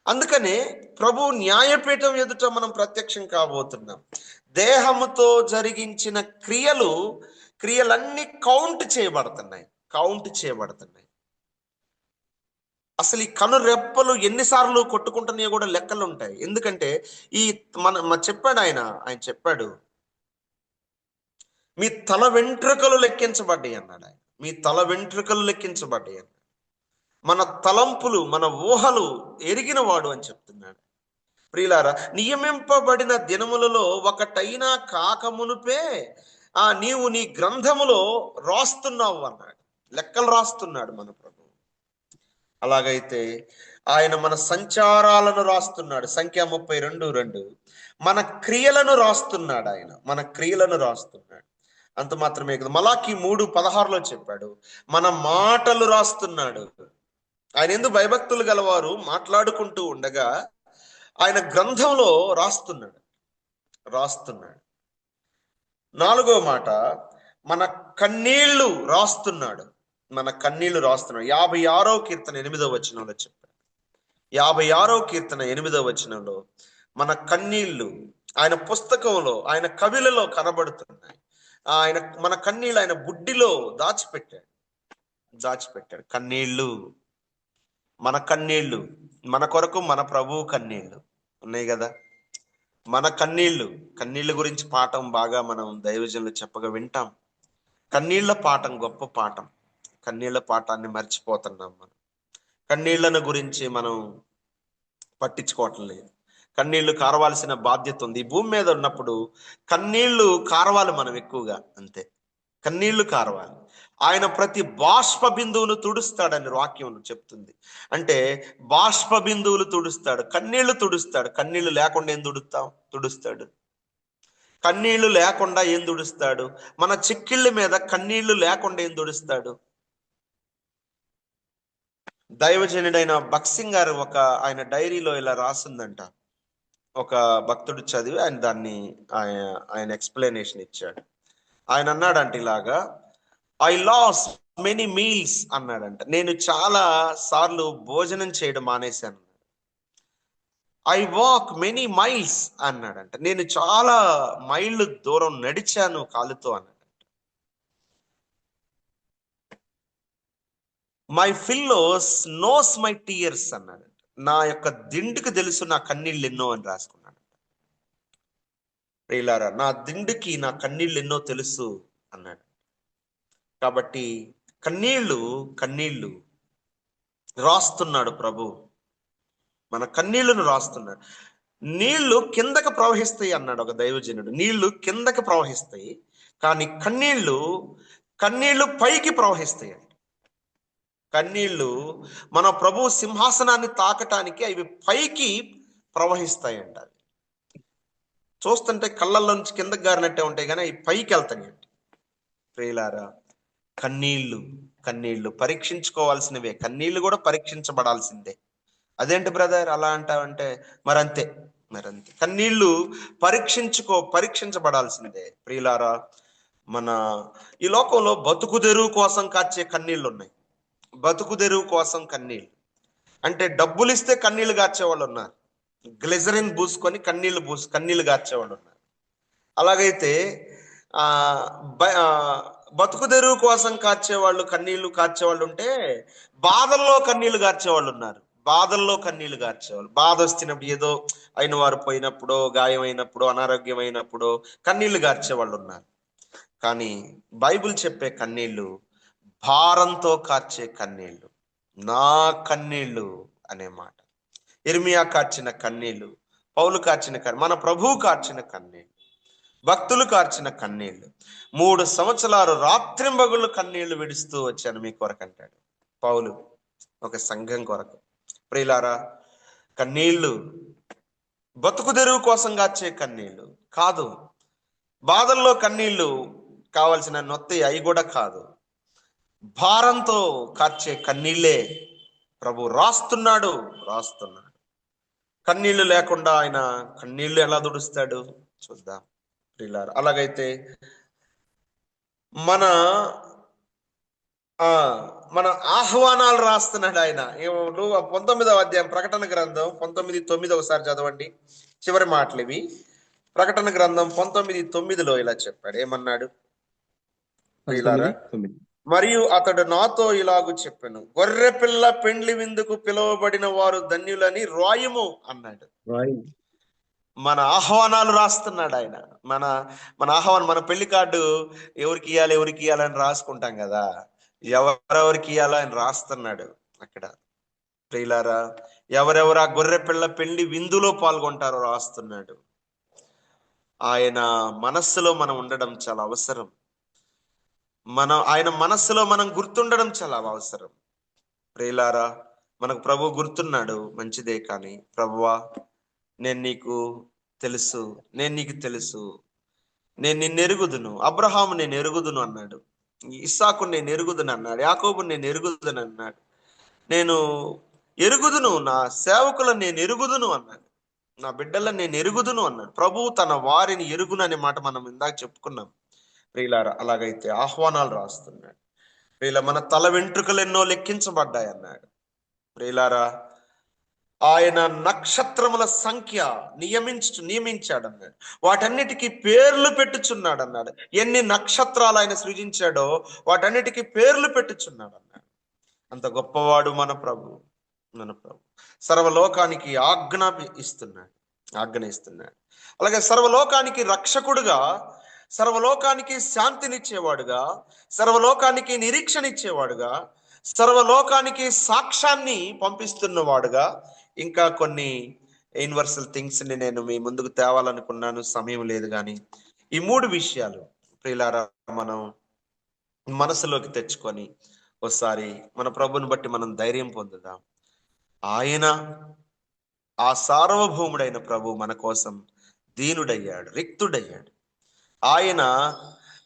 అందుకనే ప్రభు న్యాయపీఠం ఎదుట మనం ప్రత్యక్షం కాబోతున్నాం. దేహముతో జరిగించిన క్రియలన్నీ కౌంట్ చేయబడుతున్నాయి. అసలు ఈ కను రెప్పలు ఎన్నిసార్లు కొట్టుకుంటున్నాయో కూడా లెక్కలు ఉంటాయి. ఎందుకంటే ఈ చెప్పాడు ఆయన చెప్పాడు, మీ తల వెంట్రుకలు లెక్కించబడ్డాయి అన్నాడు ఆయన. మీ తల వెంట్రుకలు లెక్కించబడ్డాయి అన్నాడు. మన తలంపులు, మన ఊహలు ఎరిగిన వాడు అని చెప్తున్నాడు. ప్రియులారా, నియమింపబడిన దినములలో ఒకటైనా కాకమునుపే నీవు నీ గ్రంథములో రాస్తున్నావు అన్నాడు. లెక్కలు రాస్తున్నాడు మన ప్రభు. అలాగైతే ఆయన మన సంచారాలను రాస్తున్నాడు. సంఖ్య 32:2 మన క్రియలను రాస్తున్నాడు. ఆయన మన క్రియలను రాస్తున్నాడు. అంత మాత్రమే కదా, మలాకి 3:16 చెప్పాడు, మన మాటలు రాస్తున్నాడు. ఆయన ఎందుకు భయభక్తులు గలవారు మాట్లాడుకుంటూ ఉండగా ఆయన గ్రంథంలో రాస్తున్నాడు. 4వ మాట, మన కన్నీళ్లు రాస్తున్నాడు. 56వ కీర్తన 8వ వచనంలో చెప్పాడు. 56వ కీర్తన 8వ వచనంలో మన కన్నీళ్లు ఆయన పుస్తకంలో, ఆయన కవిలలో కనబడుతున్నాయి. మన కన్నీళ్ళు ఆయన బుడ్డిలో దాచిపెట్టాడు. కన్నీళ్లు, మన కన్నీళ్లు, మన కొరకు మన ప్రభువు కన్నీళ్లు ఉన్నాయి కదా. మన కన్నీళ్లు గురించి పాఠం బాగా మనం దైవజనులు చెప్పగా వింటాం. కన్నీళ్ల పాఠం గొప్ప పాఠం. కన్నీళ్ల పాఠాన్ని మర్చిపోతున్నాం మనం. కన్నీళ్లను గురించి మనం పట్టించుకోవటం లేదు. కన్నీళ్లు కారవాల్సిన బాధ్యత ఉంది. ఈ భూమి మీద ఉన్నప్పుడు కన్నీళ్లు కారవాలి మనం ఎక్కువగా, అంతే. కన్నీళ్లు కారవాలి. ఆయన ప్రతి బాష్ప బిందువును తుడుస్తాడని వాక్యం చెప్తుంది. అంటే బాష్ప బిందువులు తుడుస్తాడు, కన్నీళ్లు తుడుస్తాడు. కన్నీళ్లు లేకుండా ఏం తుడుస్తాడు? కన్నీళ్లు లేకుండా ఏం తుడుస్తాడు? మన చిక్కిళ్ళ మీద కన్నీళ్లు లేకుండా ఏం తుడుస్తాడు? దైవజనుడైన భక్సింగ్ గారు ఆయన డైరీలో ఇలా రాసిందంట. ఒక భక్తుడు చదివి ఆయన ఎక్స్ప్లెనేషన్ ఇచ్చాడు. ఆయన అన్నాడంట ఇలాగా, ఐ లాస్ మెనీ మీల్స్ అన్నాడంట. నేను చాలా సార్లు భోజనం చేయడం మానేశాను. ఐ వాక్ మెనీ మైల్స్ అన్నాడంట. నేను చాలా మైళ్ళు దూరం నడిచాను కాలుతో అన్నాడంట. My pillows knows my tears అన్నాడంట. నా యొక్క దిండుకి తెలుసు నా కన్నీళ్ళు ఎన్నో అని రాసుకున్నాడంట. ప్రియులారా, నా దిండుకి నా కన్నీళ్ళు ఎన్నో తెలుసు అన్నాడు. కాబట్టి కన్నీళ్లు రాస్తున్నాడు ప్రభు. మన కన్నీళ్లను రాస్తున్నాడు. నీళ్లు కిందకు ప్రవహిస్తాయి అన్నాడు ఒక దైవజనుడు. నీళ్లు కిందకు ప్రవహిస్తాయి, కానీ కన్నీళ్లు పైకి ప్రవహిస్తాయి అంట. కన్నీళ్లు మన ప్రభు సింహాసనాన్ని తాకటానికి అవి పైకి ప్రవహిస్తాయంట. చూస్తుంటే కళ్ళల్లో నుంచి కిందకు గారినట్టే ఉంటాయి, కానీ అవి పైకి వెళ్తాయి అంట. ప్రియులారా, కన్నీళ్లు పరీక్షించుకోవాల్సినవే. కన్నీళ్లు కూడా పరీక్షించబడాల్సిందే. అదేంటి బ్రదర్ అలా అంటావంటే, మరంతే. కన్నీళ్లు పరీక్షించబడాల్సిందే. ప్రియులారా, మన ఈ లోకంలో బతుకు తెరువు కోసం కాచే కన్నీళ్లు ఉన్నాయి. బతుకు తెరువు కోసం కన్నీళ్ళు అంటే డబ్బులు ఇస్తే కన్నీళ్లు గార్చేవాళ్ళు ఉన్నారు. గ్లిజరిన్ పూసుకొని కన్నీళ్లు గార్చేవాళ్ళు ఉన్నారు. అలాగైతే బతుకు తెరువు కోసం కన్నీళ్లు కార్చేవాళ్ళు ఉంటే, బాధల్లో కన్నీళ్లు గార్చేవాళ్ళు ఉన్నారు. బాధ వస్తున్నప్పుడు, ఏదో అయిన వారు పోయినప్పుడు, గాయమైనప్పుడు, అనారోగ్యమైనప్పుడు కన్నీళ్లు గార్చేవాళ్ళు ఉన్నారు. కానీ బైబిల్ చెప్పే కన్నీళ్లు భారంతో కార్చే కన్నీళ్లు. నా కన్నీళ్లు అనే మాట. ఇర్మియా కార్చిన కన్నీళ్లు, పౌలు కార్చిన మన ప్రభువు కార్చిన కన్నీళ్లు, భక్తులు కార్చిన కన్నీళ్లు. 3 సంవత్సరాలు రాత్రింబగుళ్ళు కన్నీళ్లు విడుస్తూ వచ్చాను మీ కొరకు అంటాడు పౌలు, ఒక సంఘం కొరకు. ప్రియులారా, కన్నీళ్లు బతుకు తెరువు కోసం కాచే కన్నీళ్లు కాదు. బాధల్లో కన్నీళ్లు కావలసిన నొత్తి అవి కూడా కాదు. భారంతో కార్చే కన్నీళ్లే ప్రభు రాస్తున్నాడు. కన్నీళ్లు లేకుండా ఆయన కన్నీళ్లు ఎలా తుడుస్తాడు చూద్దాం ప్రియులారా. అలాగైతే మన మన ఆహ్వానాలు రాస్తున్నాడు ఆయన. 19వ అధ్యాయం ప్రకటన గ్రంథం 19:9 ఒకసారి చదవండి. చివరి మాటలు ఇవి. ప్రకటన గ్రంథం 19:9 ఇలా చెప్పాడు. ఏమన్నాడు ప్రియులారా? మరియు అతడు నాతో ఇలాగు చెప్పాను, గొర్రె పిల్ల పెండ్లి విందుకు పిలువబడిన వారు ధన్యులని రాయుము అన్నాడు. మన ఆహ్వానాలు రాస్తున్నాడు ఆయన. మన ఆహ్వానం, మన పెళ్లి కార్డు ఎవరికి ఇవ్వాలని రాసుకుంటాం కదా, ఎవరెవరికి ఇవ్వాలో ఆయన రాస్తున్నాడు అక్కడ. ప్రియులారా, ఎవరెవరు ఆ గొర్రె పిల్ల పెళ్లి విందులో పాల్గొంటారో రాస్తున్నాడు. ఆయన మనస్సులో మనం ఉండడం చాలా అవసరం. ఆయన మనస్సులో మనం గుర్తుండడం చాలా అవసరం. ప్రియులారా, మనకు ప్రభు గుర్తున్నాడు, మంచిదే. కానీ ప్రభువా, నేను నీకు తెలుసు, నేను నిన్ను ఎరుగుదును. అబ్రహాము నేను ఎరుగుదును అన్నాడు, ఇస్సాకు నేను ఎరుగుదును అన్నాడు, యాకోబు నేను ఎరుగుదును అన్నాడు, నేను ఎరుగుదును, నా సేవకులను నేను ఎరుగుదును అన్నాడు, నా బిడ్డలను నేను ఎరుగుదును అన్నాడు. ప్రభు తన వారిని ఎరుగును అనే మాట మనం ఇందాక చెప్పుకున్నాం ప్రియులారా. అలాగైతే ఆహ్వానాలు రాస్తున్నాడు. ప్రియుల, మన తల వెంట్రుకలు ఎన్నో లెక్కించబడ్డాయి అన్నాడు. ప్రియులారా, ఆయన నక్షత్రముల సంఖ్య నియమించాడు అన్నాడు. వాటన్నిటికీ పేర్లు పెట్టుచున్నాడు అన్నాడు. ఎన్ని నక్షత్రాలు ఆయన సృజించాడో వాటన్నిటికీ పేర్లు పెట్టుచున్నాడు అన్నాడు. అంత గొప్పవాడు మన ప్రభు. సర్వలోకానికి ఆజ్ఞ ఇస్తున్నాడు. అలాగే సర్వలోకానికి రక్షకుడుగా, సర్వలోకానికి శాంతినిచ్చేవాడుగా, సర్వలోకానికి నిరీక్షణ ఇచ్చేవాడుగా, సర్వలోకానికి సాక్ష్యాన్ని పంపిస్తున్నవాడుగా, ఇంకా కొన్ని యూనివర్సల్ థింగ్స్ ని నేను మీ ముందుకు తేవాలనుకున్నాను, సమయం లేదు. కానీ ఈ 3 విషయాలు ప్రియులారా మనం మనసులోకి తెచ్చుకొని ఒకసారి మన ప్రభుని బట్టి మనం ధైర్యం పొందుదాం. ఆయన ఆ సార్వభౌముడైన ప్రభు మన కోసం దీనుడయ్యాడు, రిక్తుడయ్యాడు. ఆయన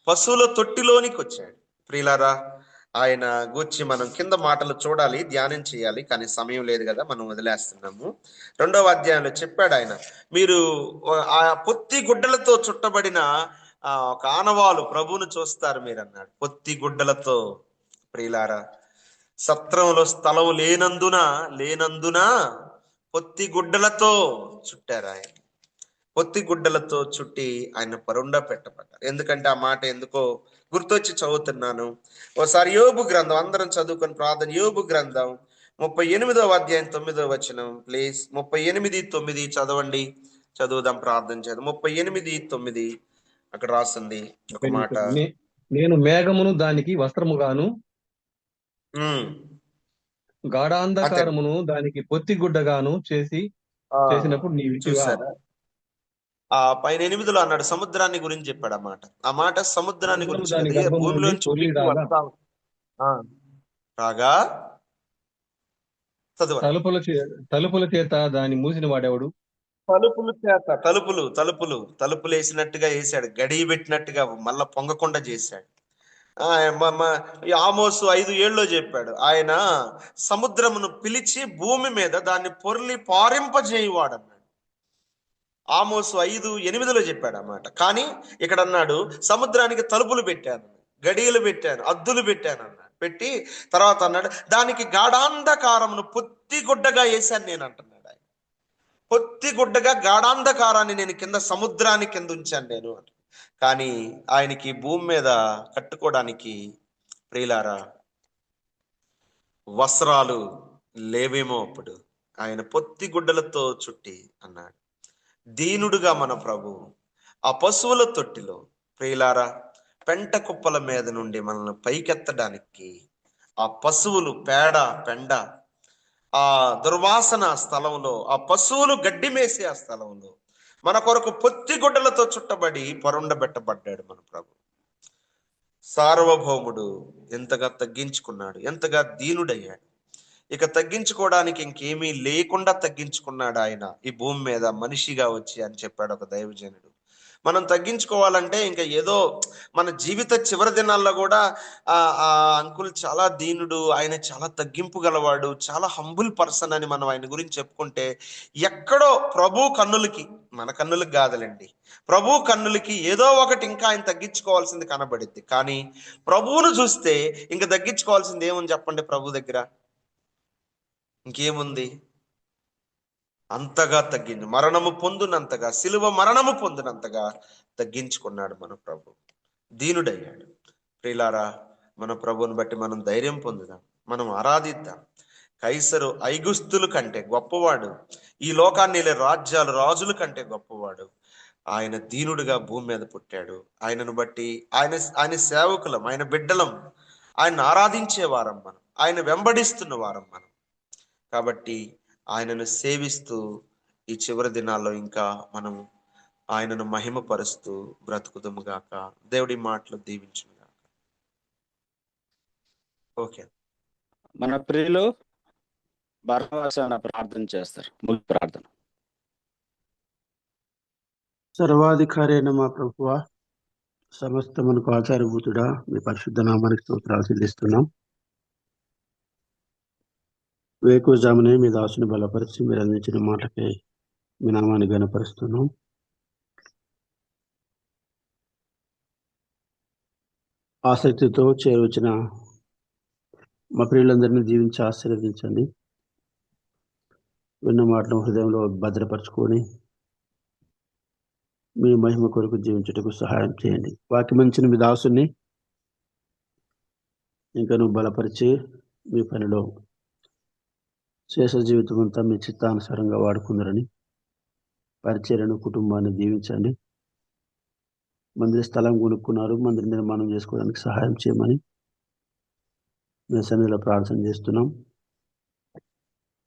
పశువుల తొట్టిలోనికి వచ్చాడు. ప్రియులారా, ఆయన గూర్చి మనం కింద మాటలు చూడాలి, ధ్యానం చేయాలి. కానీ సమయం లేదు కదా, మనం వదిలేస్తున్నాము. 2వ అధ్యాయంలో చెప్పాడు ఆయన, మీరు ఆ పొత్తి గుడ్డలతో చుట్టబడిన ఒక ఆనవాలు ప్రభువును చూస్తారు మీరు అన్నాడు. పొత్తి గుడ్డలతో. ప్రియులారా, సత్రంలో స్థలం లేనందున పొత్తి గుడ్డలతో చుట్టారు. ఆయన పొత్తి గుడ్డలతో చుట్టి ఆయన పరుండా పెట్టబడ్డారు. ఎందుకంటే ఆ మాట ఎందుకో గుర్తొచ్చి చదువుతున్నాను. ఒకసారి యోబు గ్రంథం అందరం చదువుకొని ప్రార్థన. యోబు గ్రంథం 38వ అధ్యాయం 9వ వచనం ప్లీజ్. 38:9 చదవండి, చదువుదాం, ప్రార్థన చేద్దాం. 38:9 అక్కడ రాసింది ఒక మాట. నేను మేఘమును దానికి వస్త్రముగాను, గాఢాంధకారమును దానికి పొత్తి గుడ్డగాను చేసినప్పుడు నీవు చూసారా? ఆ పైన 8లో అన్నాడు, సముద్రాన్ని గురించి చెప్పాడు. ఆ మాట సముద్రాన్ని గురించి భూమిలోంచి రాగా తలుపుల చేత దాన్ని మూసిన వాడేవాడు. తలుపులు వేసినట్టుగా వేసాడు, గడియ పెట్టినట్టుగా మళ్ళా పొంగకుండా చేశాడు. ఆమోసు 5:7 చెప్పాడు, ఆయన సముద్రమును పిలిచి భూమి మీద దాన్ని పొర్లి పారింపజేయువాడు అన్నాడు. ఆమోసు 5:8 చెప్పాడు అన్నమాట. కానీ ఇక్కడ అన్నాడు, సముద్రానికి తలుపులు పెట్టాను, గడియలు పెట్టాను, అద్దులు పెట్టాను అన్నాడు. పెట్టి తర్వాత అన్నాడు, దానికి గాఢాంధకారమును పొత్తి గుడ్డగా వేశాను నేను అంటున్నాడు. ఆయన పొత్తి గుడ్డగా గాఢాంధకారాన్ని నేను కింద సముద్రాన్ని కింద ఉంచాను నేను. కానీ ఆయనకి భూమి మీద కట్టుకోవడానికి ప్రియులారా వస్త్రాలు లేవేమో. అప్పుడు ఆయన పొత్తి గుడ్డలతో చుట్టి అన్నాడు. దీనుడుగా మన ప్రభు ఆ పశువుల తొట్టిలో ప్రియులారా పెంట కుప్పల మీద నుండి మనల్ని పైకెత్తడానికి ఆ పశువులు పేడ పెండ, ఆ దుర్వాసన స్థలంలో, ఆ పశువులు గడ్డి మేసే ఆ స్థలంలో మన కొరకు పొత్తి గుడ్డలతో చుట్టబడి పరుండబెట్టబడ్డాడు మన ప్రభు. సార్వభౌముడు ఎంతగా తగ్గించుకున్నాడు, ఎంతగా దీనుడయ్యాడు. ఇక తగ్గించుకోవడానికి ఇంకేమీ లేకుండా తగ్గించుకున్నాడు ఆయన ఈ భూమి మీద మనిషిగా వచ్చి అని చెప్పాడు ఒక దైవజనుడు. మనం తగ్గించుకోవాలంటే ఇంకా ఏదో మన జీవిత చివరి దినాల్లో కూడా ఆ ఆ అంకుల్ చాలా దీనుడు, ఆయన చాలా తగ్గింపు గలవాడు, చాలా హంబుల్ పర్సన్ అని మనం ఆయన గురించి చెప్పుకుంటే ఎక్కడో ప్రభు కన్నులకి, మన కన్నులకి కాదులేండి, ప్రభు కన్నులకి ఏదో ఒకటి ఇంకా ఆయన తగ్గించుకోవాల్సింది కనబడిద్ది. కానీ ప్రభువును చూస్తే ఇంకా తగ్గించుకోవాల్సింది ఏముంది చెప్పండి? ప్రభు దగ్గర ఇంకేముంది? అంతగా తగ్గింది, మరణము పొందునంతగా, సిలువ మరణము పొందినంతగా తగ్గించుకున్నాడు మన ప్రభు. దీనుడయ్యాడు. ప్రియులారా, మన ప్రభువుని బట్టి మనం ధైర్యం పొందుదాం, మనం ఆరాధిద్దాం. కైసరు ఐగుస్తుల కంటే గొప్పవాడు, ఈ లోకాన్ని రాజ్యాలు రాజుల కంటే గొప్పవాడు. ఆయన దీనుడిగా భూమి మీద పుట్టాడు. ఆయనను బట్టి ఆయన సేవకులం, ఆయన బిడ్డలం, ఆయన ఆరాధించే వారం మనం, ఆయన వెంబడిస్తున్న వారం మనం. కాబట్టి ఆయనను సేవిస్తూ ఈ చివరి దినాల్లో ఇంకా మనము ఆయనను మహిమపరుస్తూ బ్రతుకుదుము గాక. దేవుడి మాటలు దీవించును గాక. ఓకే. మన ప్రియులు బర్నబాస్ అన్న ప్రార్థన చేస్తారు, ముగింపు ప్రార్థన. సర్వాధికారి అయిన మా ప్రభువా, సమస్తమునకు ఆచారభూతుడా, మీ పరిశుద్ధ నామానికి స్తోత్రాలు చెల్లిస్తున్నాం. వేకువజామునే మీ దాసుని బలపరిచి మీరు అందించిన మాటకి మీ నామాన్ని గణపరుస్తున్నాం. ఆసక్తితో చేరువచ్చిన మా ప్రియులందరినీ దీవించి ఆశీర్వదించండి. విన్న మాటను హృదయంలో భద్రపరచుకొని మీ మహిమ కొరకు జీవించుటకు సహాయం చేయండి. వాక్యమంచిన మీ దాసుని ఇంకా నువ్వు బలపరిచి మీ పనిలో శేష జీవితం అంతా మీ చిత్తానుసారంగా వాడుకుందరని, పరిచర్యను కుటుంబాన్ని దీవించండి. మందిర స్థలం కొనుక్కున్నారు, మందిర నిర్మాణం చేసుకోవడానికి సహాయం చేయమని మీ సన్నిధిలో ప్రార్థన చేస్తున్నాం.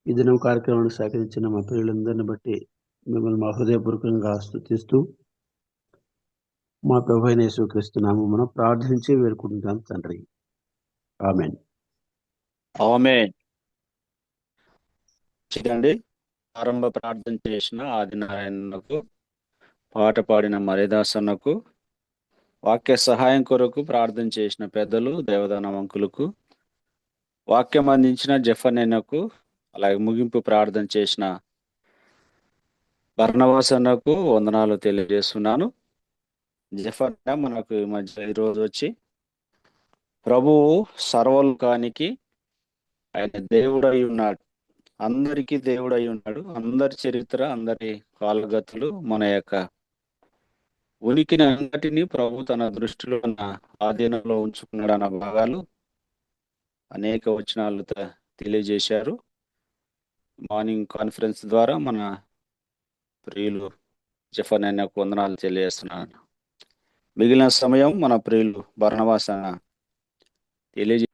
ఈ దినం కార్యక్రమాన్ని సహకరించిన మా ప్రియులందరిని బట్టి మిమ్మల్ని మా హృదయపూర్వకంగా స్తుతిస్తూ మా ప్రభు అయిన యేసుక్రీస్తు నామమున ప్రార్థించి వేడుకుంటున్నాం తండ్రి. ఆమేన్. ఆమేన్. చూడండి, ఆరంభ ప్రార్థన చేసిన ఆదినారాయణకు, పాట పాడిన మరిదాసన్నకు, వాక్య సహాయం కొరకు ప్రార్థన చేసిన పెద్దలు దేవదాన వంకులకు, వాక్యం అందించిన జఫనేనకు, అలాగే ముగింపు ప్రార్థన చేసిన బర్నబాస్ అన్నకు వందనాలు తెలియజేస్తున్నాను. జఫన్న మనకు ఈ మధ్య ఈరోజు వచ్చి ప్రభువు సర్వలోకానికి ఆయన దేవుడై ఉన్నాడు, అందరికీ దేవుడై ఉన్నాడు. అందరి చరిత్ర, అందరి కాలగతులు, మన యొక్క ఉనికిని అంతటినీ ప్రభు తన దృష్టిలో ఉన్న ఆధీనంలో ఉంచుకున్నాడు అన్న భాగాలు అనేక వచనాలు తెలియజేశారు. మార్నింగ్ కాన్ఫరెన్స్ ద్వారా మన ప్రియులు జఫనేనకు వందనాలు తెలియజేస్తున్నాను. మిగిలిన సమయం మన ప్రియులు బర్నబాస్ అన్న తెలియజే